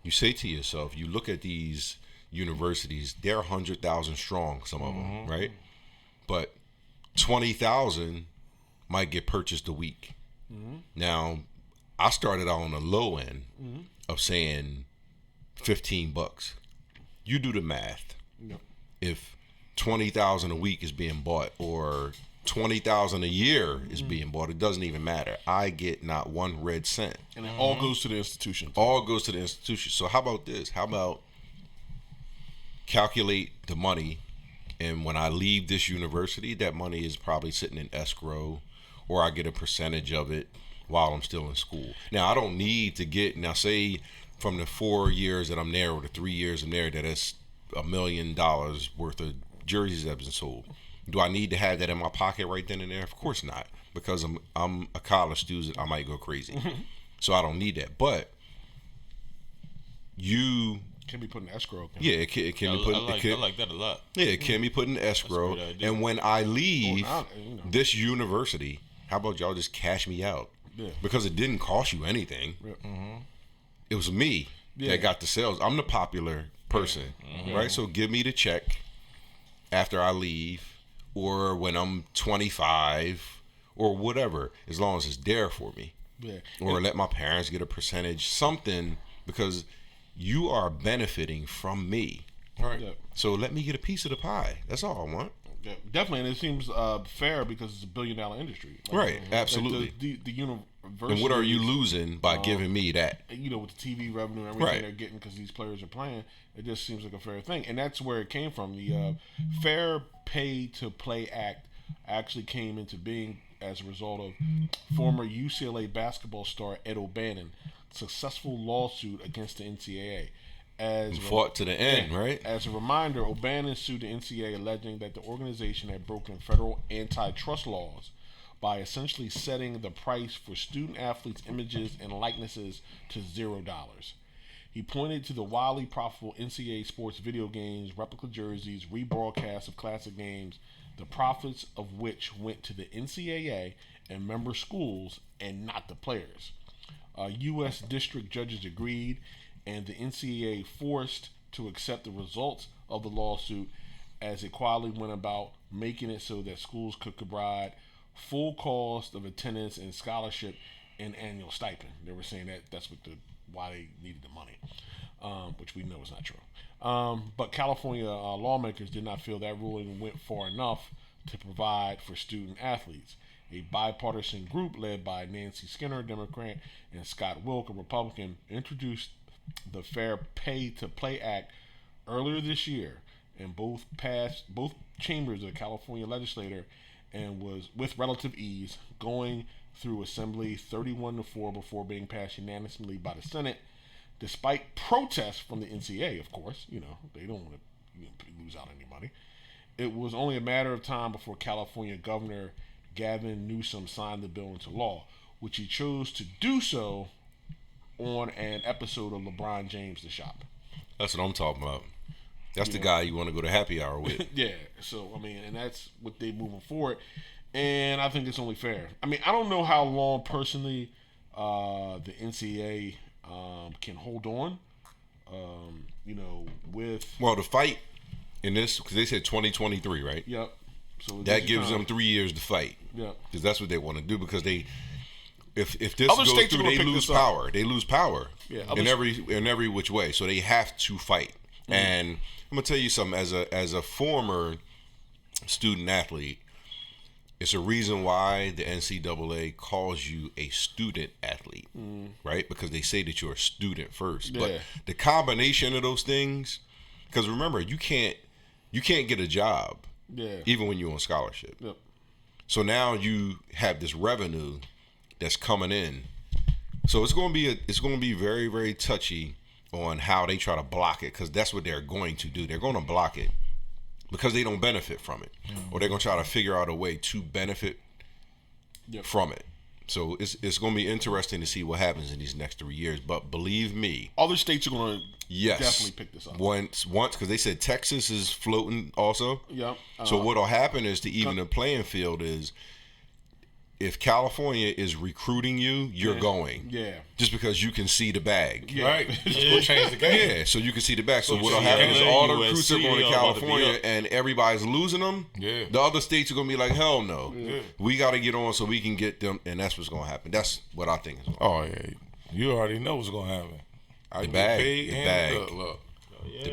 you say to yourself, you look at these universities, they're 100,000 strong, some of them, right? But 20,000 might get purchased a week. Now, I started out on the low end of saying $15. You do the math. If 20,000 a week is being bought, or 20,000 a year is being bought, it doesn't even matter. I get not one red cent. And it all goes to the institution. All goes to the institution. So how about this? How about calculate the money, and when I leave this university, that money is probably sitting in escrow, or I get a percentage of it while I'm still in school. Now, I don't need to get, now say from the 4 years that I'm there or the 3 years I'm there, that it's $1 million worth of jerseys that have been sold. Do I need to have that in my pocket right then and there? Of course not, because I'm a college student. I might go crazy, so I don't need that. But you can be put in escrow. Yeah, it can be put. I like that a lot. Yeah, it can be put in escrow. And when I leave this university, how about y'all just cash me out? Yeah. Because it didn't cost you anything. It was me that got the sales. I'm the popular person, right? So give me the check after I leave, or when I'm 25, or whatever, as long as it's there for me. Or let my parents get a percentage, something, because you are benefiting from me. Right. So let me get a piece of the pie. That's all I want. Yeah, definitely, and it seems fair because it's $1 billion industry. Right, absolutely. Like the university. And what are you losing by giving me that? You know, with the TV revenue and everything they're getting because these players are playing, it just seems like a fair thing, and that's where it came from. The Fair Pay to Play Act actually came into being as a result of former UCLA basketball star Ed O'Bannon successful lawsuit against the NCAA. Fought to the end, right? As a reminder, O'Bannon sued the NCAA alleging that the organization had broken federal antitrust laws by essentially setting the price for student athletes' images and likenesses to $0. He pointed to the wildly profitable NCAA sports video games, replica jerseys, rebroadcasts of classic games, the profits of which went to the NCAA and member schools and not the players. U.S. district judges agreed, and the NCAA forced to accept the results of the lawsuit as it quietly went about making it so that schools could provide full cost of attendance and scholarship and annual stipend. They were saying that that's why they needed the money, which we know is not true. But California lawmakers did not feel that ruling went far enough to provide for student athletes. A bipartisan group led by Nancy Skinner, Democrat, and Scott Wilk, a Republican, introduced the Fair Pay to Play Act earlier this year, and both chambers of the California legislature and was with relative ease going through Assembly 31-4 before being passed unanimously by the Senate, despite protests from the NCAA. Of course, they don't want to lose out any money. It was only a matter of time before California Governor Gavin Newsom signed the bill into law, which he chose to do so on an episode of LeBron James The Shop. That's what I'm talking about. That's the guy you want to go to happy hour with. Yeah. So, and that's what they moving forward. And I think it's only fair. I don't know how long, personally, the NCAA can hold on, with... Well, the fight in this, because they said 2023, right? Yep. So that gives them 3 years to fight. Yep. Because that's what they want to do, because if this goes through, they lose power. They lose power in every which way. So they have to fight. Mm-hmm. And I'm gonna tell you something. As a former student athlete, it's a reason why the NCAA calls you a student athlete, right? Because they say that you're a student first. Yeah. But the combination of those things, because remember, you can't get a job, even when you're on scholarship. Yep. So now you have this revenue that's coming in. So it's going to be very, very touchy on how they try to block it, because that's what they're going to do. They're going to block it because they don't benefit from it, or they're going to try to figure out a way to benefit from it. So it's going to be interesting to see what happens in these next 3 years. But believe me, other states are going to definitely pick this up. Once, because they said Texas is floating also. Yeah. So what'll happen is, to even the playing field is, if California is recruiting you, you're going. Yeah. Just because you can see the bag. Yeah. Right. It's going to change the game. Yeah, so you can see the bag. So what'll happen is, all the recruits are going to California and everybody's losing them. Yeah. The other states are going to be like, hell no. Yeah. We got to get on so we can get them, and that's what's going to happen. That's what I think is going to happen. Oh, yeah. You already know what's going to happen. The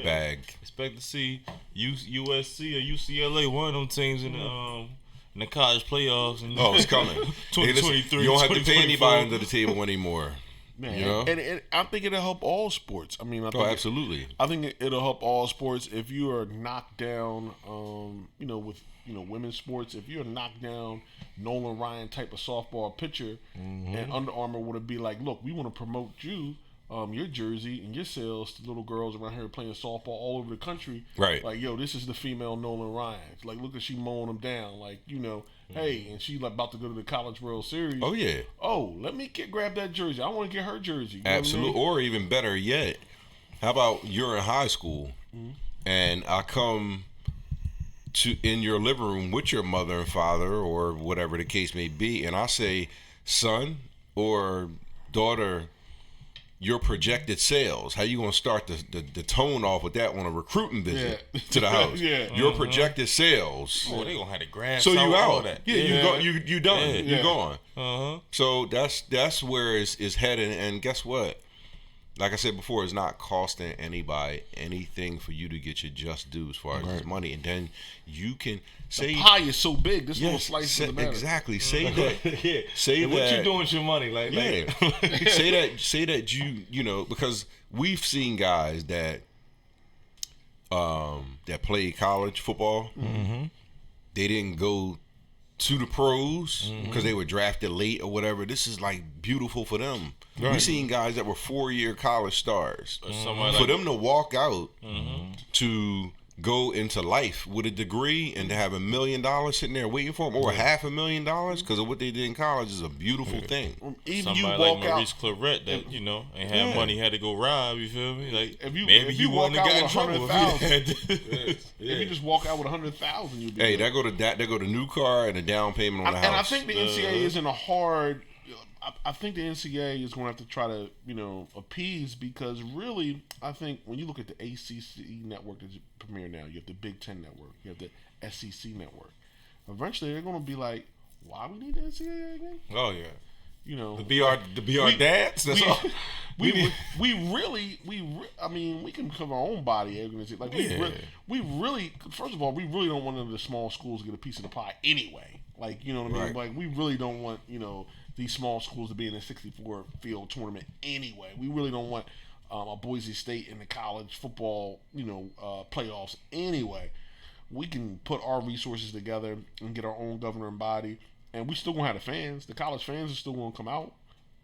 bag. Expect to see USC or UCLA, one of them teams in the college playoffs. And it's coming. 2023. You don't have to pay anybody under the table anymore. Man, and I think it'll help all sports. Absolutely. I think it'll help all sports. If you are knocked down, with women's sports, if you're knocked down Nolan Ryan type of softball pitcher, and Under Armour would be like, look, we want to promote you. Your jersey and your sales to little girls around here playing softball all over the country. Right. Like, yo, this is the female Nolan Ryan. Like, look at she mowing them down. Like, hey, and she about to go to the College World Series. Oh, yeah. Oh, let me grab that jersey. I want to get her jersey. Absolutely. I mean? Or even better yet, how about you're in high school and I come in your living room with your mother and father or whatever the case may be, and I say, son or daughter, your projected sales. How you gonna start the tone off with that on a recruiting visit to the house? Your projected sales. Oh, they gonna have to grab. So you out. That. Yeah, you done. Yeah. You're gone. So that's where it's heading. And guess what? Like I said before, it's not costing anybody anything for you to get your just due as far as this money, and then you can say the pie is so big. This little slice of the matter. Exactly. Say that. Say and that. What you doing with your money? Like say that you because we've seen guys that play college football. They didn't go to the pros because they were drafted late or whatever. This is like beautiful for them. Right. We've seen guys that were 4-year college stars. For them to walk out to go into life with a degree and to have $1 million sitting there waiting for them, or $500,000 because of what they did in college, is a beautiful thing. Even somebody like Maurice Claret that ain't had money, had to go rob. You feel me? Like if you wouldn't have got in trouble. If you just walk out with $100,000, you'd be that go to new car and a down payment on the house. And I think the NCAA is in a hard. I think the NCAA is going to have to try to, appease, because really, I think when you look at the ACC network that's premiere now, you have the Big Ten network, you have the SEC network. Eventually, they're going to be like, why we need the NCAA again? Oh yeah, the BR dads. That's all. We can cover our own body organization. Like we really, first of all, we really don't want none of the small schools to get a piece of the pie anyway. Like, you know what I mean? Right. Like, we really don't want, these small schools to be in a 64 field tournament anyway. We really don't want a Boise State in the college football, playoffs anyway. we can put our resources together and get our own governing body, and we still gonna have the fans. The college fans are still gonna come out.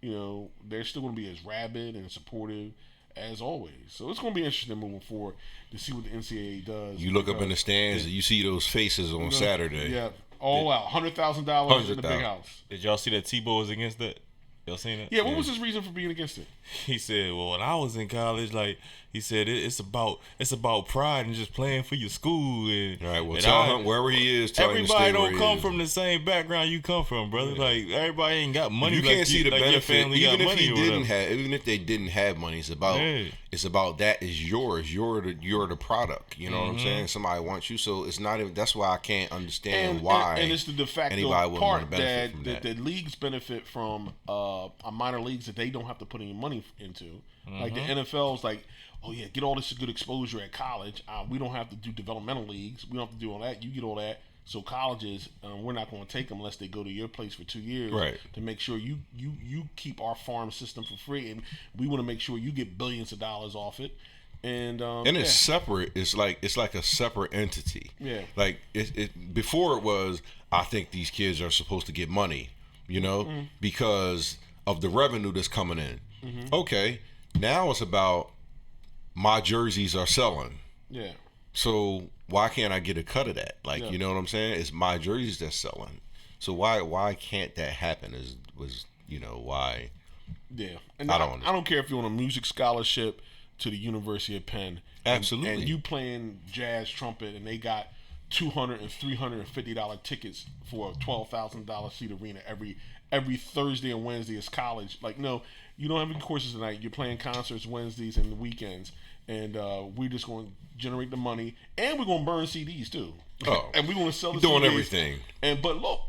They're still gonna be as rabid and supportive as always. So it's gonna be interesting moving forward to see what the NCAA does. You look up in the stands and you see those faces on Saturday. Yeah, all out, $100,000 in the big house. Did y'all see that Tebow was against that? Y'all seen it? Yeah, what was his reason for being against it? He said, well, when I was in college, like, he said, it's about pride and just playing for your school. And, all right, well, tell him wherever he is, tell him to stay everybody don't where come he from the same background you come from, brother. Yeah. Like, everybody ain't got money. You can't see the like benefit. Your family even got if money he or didn't whatever. have, even if they didn't have money, it's about that is yours. You're the product. You know what I'm saying? Somebody wants you, so it's not even. That's why I can't understand why. And it's the de facto part that the leagues benefit from a minor leagues that they don't have to put any money into. Like the NFL's like, oh yeah, get all this good exposure at college. We don't have to do developmental leagues. We don't have to do all that. You get all that. So colleges, we're not going to take them unless they go to your place for 2 years, right? To make sure you keep our farm system for free, and we want to make sure you get billions of dollars off it. And it's separate. It's like a separate entity. Yeah. Like it before it was. I think these kids are supposed to get money, because of the revenue that's coming in. Okay. Now it's about my jerseys are selling. Yeah. So why can't I get a cut of that? Like, you know what I'm saying? It's my jerseys that's selling. So why can't that happen? Why? Yeah. And I don't care if you're on a music scholarship to the University of Penn. Absolutely. And you playing jazz trumpet and they got $200 and $350 tickets for a $12,000 seat arena every Thursday and Wednesday is college. Like, no, you don't have any courses tonight. You're playing concerts Wednesdays and the weekends, and we're just going to generate the money, and we're going to burn CDs too. Oh, and we're going to sell the doing CDs. Everything. But look,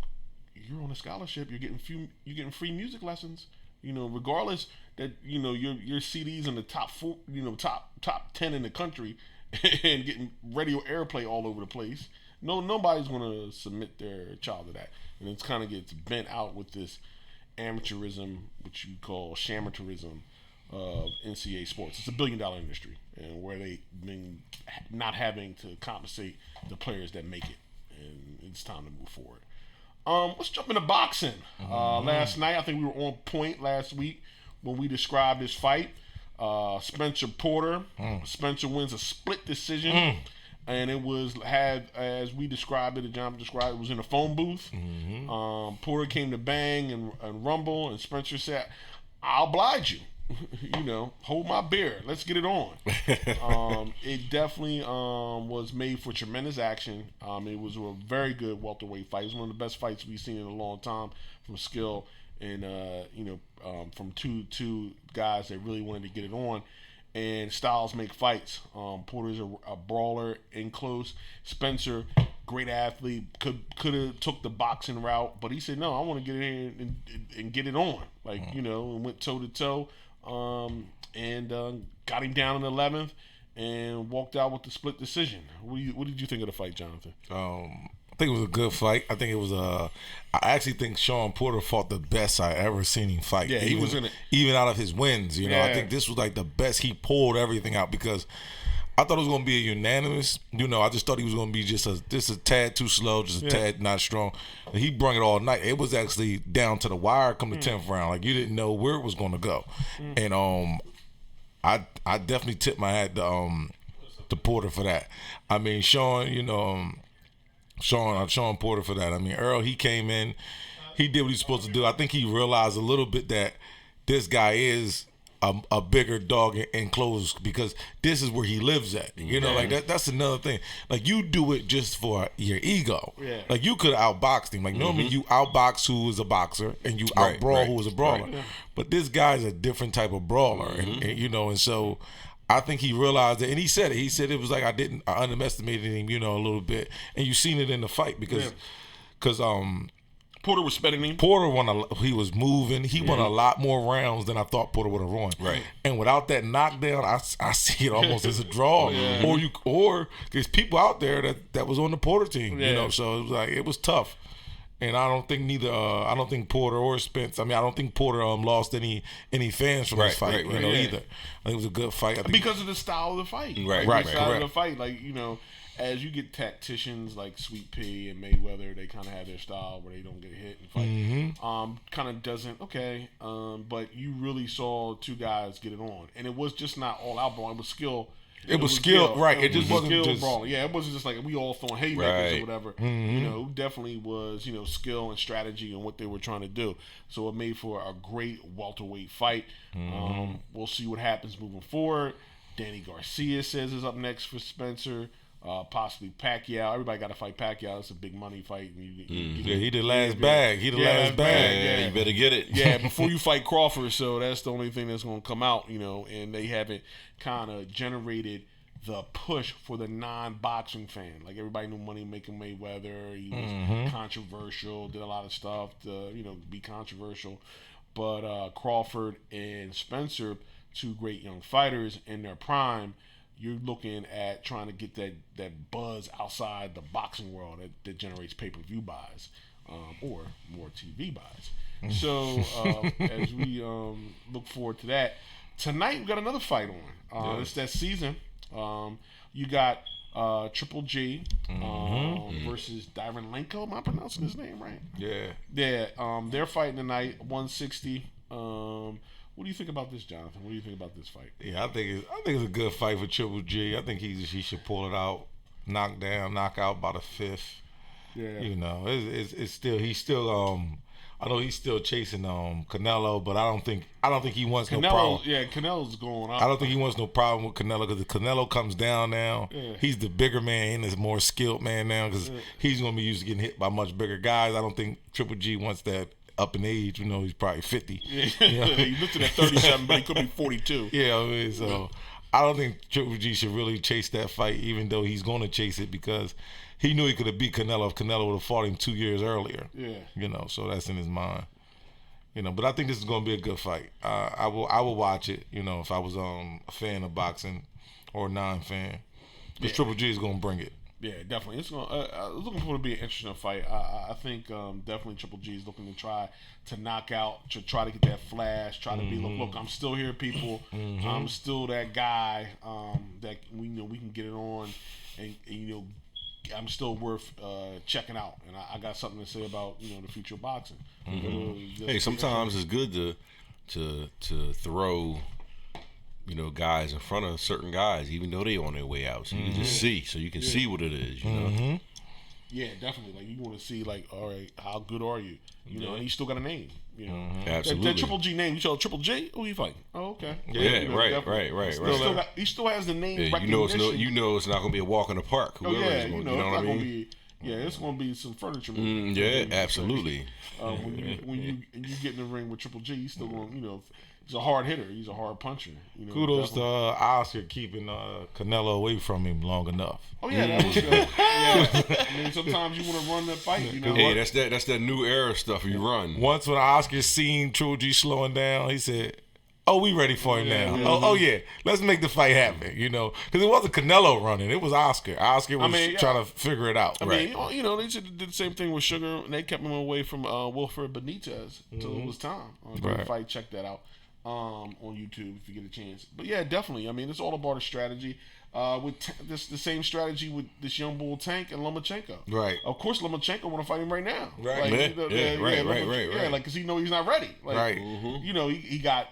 you're on a scholarship. You're getting free music lessons. Regardless that your CDs in the top 4, top 10 in the country, and getting radio airplay all over the place. Nobody's going to submit their child to that, and it kind of gets bent out with this amateurism, which you call shamateurism of NCAA sports. It's $1 billion industry, and where they been not having to compensate the players that make it, and it's time to move forward. Let's jump into boxing. Last night, I think we were on point last week when we described this fight. Spencer Porter. Spencer wins a split decision. And it as we described it, as John described, it was in a phone booth. Porter came to bang and rumble, and Spencer said, I'll oblige you. Hold my beer. Let's get it on. It definitely was made for tremendous action. It was a very good welterweight fight. It was one of the best fights we've seen in a long time from skill and, from two guys that really wanted to get it on. And styles make fights. Porter's a brawler in close. Spencer, great athlete, could have took the boxing route, but he said, no, I want to get in and get it on. And went toe to toe, and got him down in the 11th, and walked out with the split decision. What did you think of the fight, Jonathan? I think it was a good fight. I think it was I actually think Sean Porter fought the best I ever seen him fight. Yeah, he was in it. Even out of his wins, Yeah. I think this was like the best. He pulled everything out because I thought it was going to be a unanimous. I just thought he was going to be just a tad too slow, just a tad not strong. And he brung it all night. It was actually down to the wire come the 10th round. Like, you didn't know where it was going to go. And I definitely tip my hat to Porter for that. I mean, Sean Porter for that. I mean, Earl, he came in, he did what he's supposed to do. I think he realized a little bit that this guy is a bigger dog in clothes because this is where he lives at. Like that's another thing. Like, you do it just for your ego. Yeah. Like, you could have outboxed him. Like, normally you outbox who is a boxer and you outbrawl who is a brawler. Right. But this guy's a different type of brawler, and so I think he realized it, and he said it. He said it was like I underestimated him, a little bit, and you seen it in the fight because Porter was spinning him. Porter he was moving. He won a lot more rounds than I thought Porter would have won. Right. And without that knockdown, I see it almost as a draw. Or there's people out there that was on the Porter team. So it was like it was tough. And I don't think Porter or Spence. I mean, I don't think Porter lost any fans from this fight. Either. I think it was a good fight. Because of the style of the fight. Right. The style of the fight, as you get tacticians like Sweet Pea and Mayweather, they kind of have their style where they don't get hit and fight. Kind of doesn't but you really saw two guys get it on, and it was just not all out brawling. It was skill. It was skill, right? It just wasn't skill just brawling. Yeah, it wasn't just like we all throwing haymakers or whatever. You know, definitely was skill and strategy and what they were trying to do. So it made for a great welterweight fight. We'll see what happens moving forward. Danny Garcia says is up next for Spencer. Possibly Pacquiao. Everybody got to fight Pacquiao. It's a big money fight. He the last bag. He the last bag. Yeah, you better get it. Yeah, before you fight Crawford. So that's the only thing that's going to come out, and they haven't kind of generated the push for the non-boxing fan. Like everybody knew Money Making Mayweather. He was controversial, did a lot of stuff to, be controversial. But Crawford and Spencer, two great young fighters in their prime, you're looking at trying to get that buzz outside the boxing world that generates pay-per-view buys or more TV buys. So as we look forward to that, tonight we got another fight on. It's that season. You got Triple G versus Dyrenlenko. Am I pronouncing his name right? Yeah. Yeah. They're fighting tonight, 160. What do you think about this, Jonathan? What do you think about this fight? Yeah, I think it's a good fight for Triple G. I think he should pull it out, knock out by the fifth. Yeah. It's still he's still I know he's still chasing Canelo, but I don't think he wants no problem. Yeah, Canelo's going up. I don't think he wants no problem with Canelo because if Canelo comes down now, he's the bigger man and is more skilled man now because he's going to be used to getting hit by much bigger guys. I don't think Triple G wants that up in age. He's probably 50. Yeah. He looked at 37, but he could be 42. Yeah, so I don't think Triple G should really chase that fight, even though he's going to chase it because he knew he could have beat Canelo if Canelo would have fought him 2 years earlier. Yeah. So that's in his mind. But I think this is going to be a good fight. I will watch it, if I was a fan of boxing or a non-fan. Because Triple G is going to bring it. Yeah, definitely. It's looking for it to be an interesting fight. I think definitely Triple G is looking to try to knock out, to try to get that flash, try to be, look, I'm still here, people. I'm still that guy that we can get it on, and I'm still worth checking out, and I got something to say about the future of boxing. Hey, sometimes it's good to throw guys in front of certain guys, even though they on their way out, so you can just see, so you can see what it is. Yeah, definitely. Like you want to see, like, all right, how good are you? And you still got a name. Absolutely. That Triple G name. You saw Triple J. Who you fighting? Oh, okay. Yeah, right. He still has the name. Yeah, it's not gonna be a walk in the park. Whoever's going, you know what I mean? It's gonna be some furniture. Absolutely. When you get in the ring with Triple G, he's still going. He's a hard hitter. He's a hard puncher. Kudos to Oscar keeping Canelo away from him long enough. Oh yeah, that was good. I mean, sometimes you want to run that fight. Hey, that's that new era stuff. You run. Once when Oscar seen Triple G slowing down, he said, "Oh, we ready for him now. Oh yeah, let's make the fight happen." Because it wasn't Canelo running; it was Oscar. Oscar was trying to figure it out. I mean, they did the same thing with Sugar, and they kept him away from Wilfred Benitez until it was time. Great fight. Check that out on YouTube if you get a chance. But yeah, definitely. I mean, it's all about a strategy. With the same strategy with this young bull Tank and Lomachenko. Right. Of course, Lomachenko want to fight him right now. Right. Right. Yeah, like because he know he's not ready. Like, right.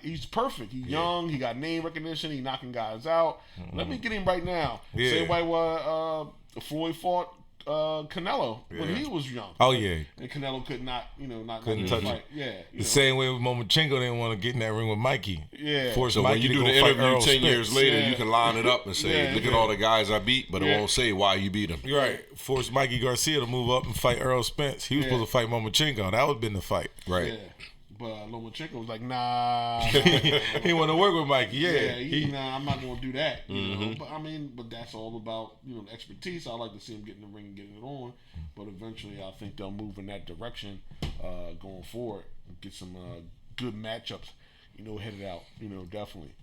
He's perfect. He's young. He got name recognition. He knocking guys out. Let me get him right now. Yeah. Same way Floyd fought Canelo when he was young. Oh yeah. And Canelo could not couldn't touch fight. it. Yeah. The same way with Lomachenko didn't want to get in that ring with Mikey. Yeah. So when you do the interview 10 years later, you can line it up and say, look at all the guys I beat, but it won't say why you beat them. Right. Force Mikey Garcia to move up and fight Earl Spence. He was supposed to fight Lomachenko. That would have been the fight. Right. Yeah. But Lomachenko was like, nah. He want to work with Mikey. Nah, I'm not going to do that. But that's all about expertise. I like to see him get in the ring and getting it on. But eventually, I think they'll move in that direction going forward. Get some good matchups, headed out. Definitely.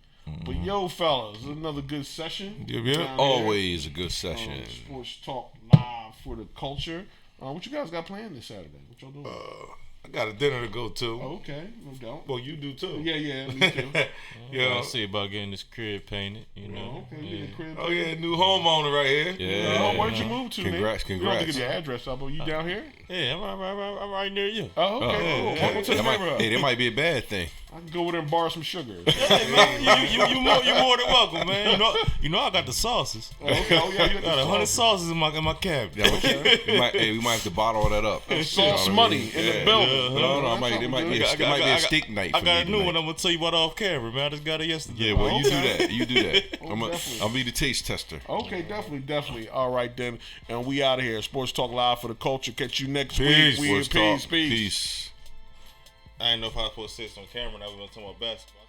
But yo, fellas, another good session. Always a good session. Sports talk live for the culture. What you guys got planned this Saturday? What y'all doing? I got a dinner to go to. Okay, no doubt. Well, you do too. Yeah, me too. I see about getting this crib painted. You know. Okay, yeah. Crib Oh yeah, new homeowner right here. Yeah. Where'd you move to, Congrats. You don't have to get your address up. Are you down here? Yeah, I'm right near you. Oh, okay. Welcome to the neighborhood. That might be a bad thing. I can go over there and borrow some sugar. Hey, man, you more than welcome, man. You know I got the sauces. Okay, you Got 100 sauces in my cabinet. Yeah, we might have to bottle all that up. Sauce money in the building. No, there might be a steak night. I got a new one. I'm gonna tell you about off camera, man. I just got it yesterday. Yeah, well, you do that. I'll be the taste tester. Okay, definitely. All right then, and we out of here. Sports Talk Live for the culture. Catch you next Peace. week. Sports Talk. Peace. I didn't know if I was supposed to say this on camera. Now we're gonna talk about basketball.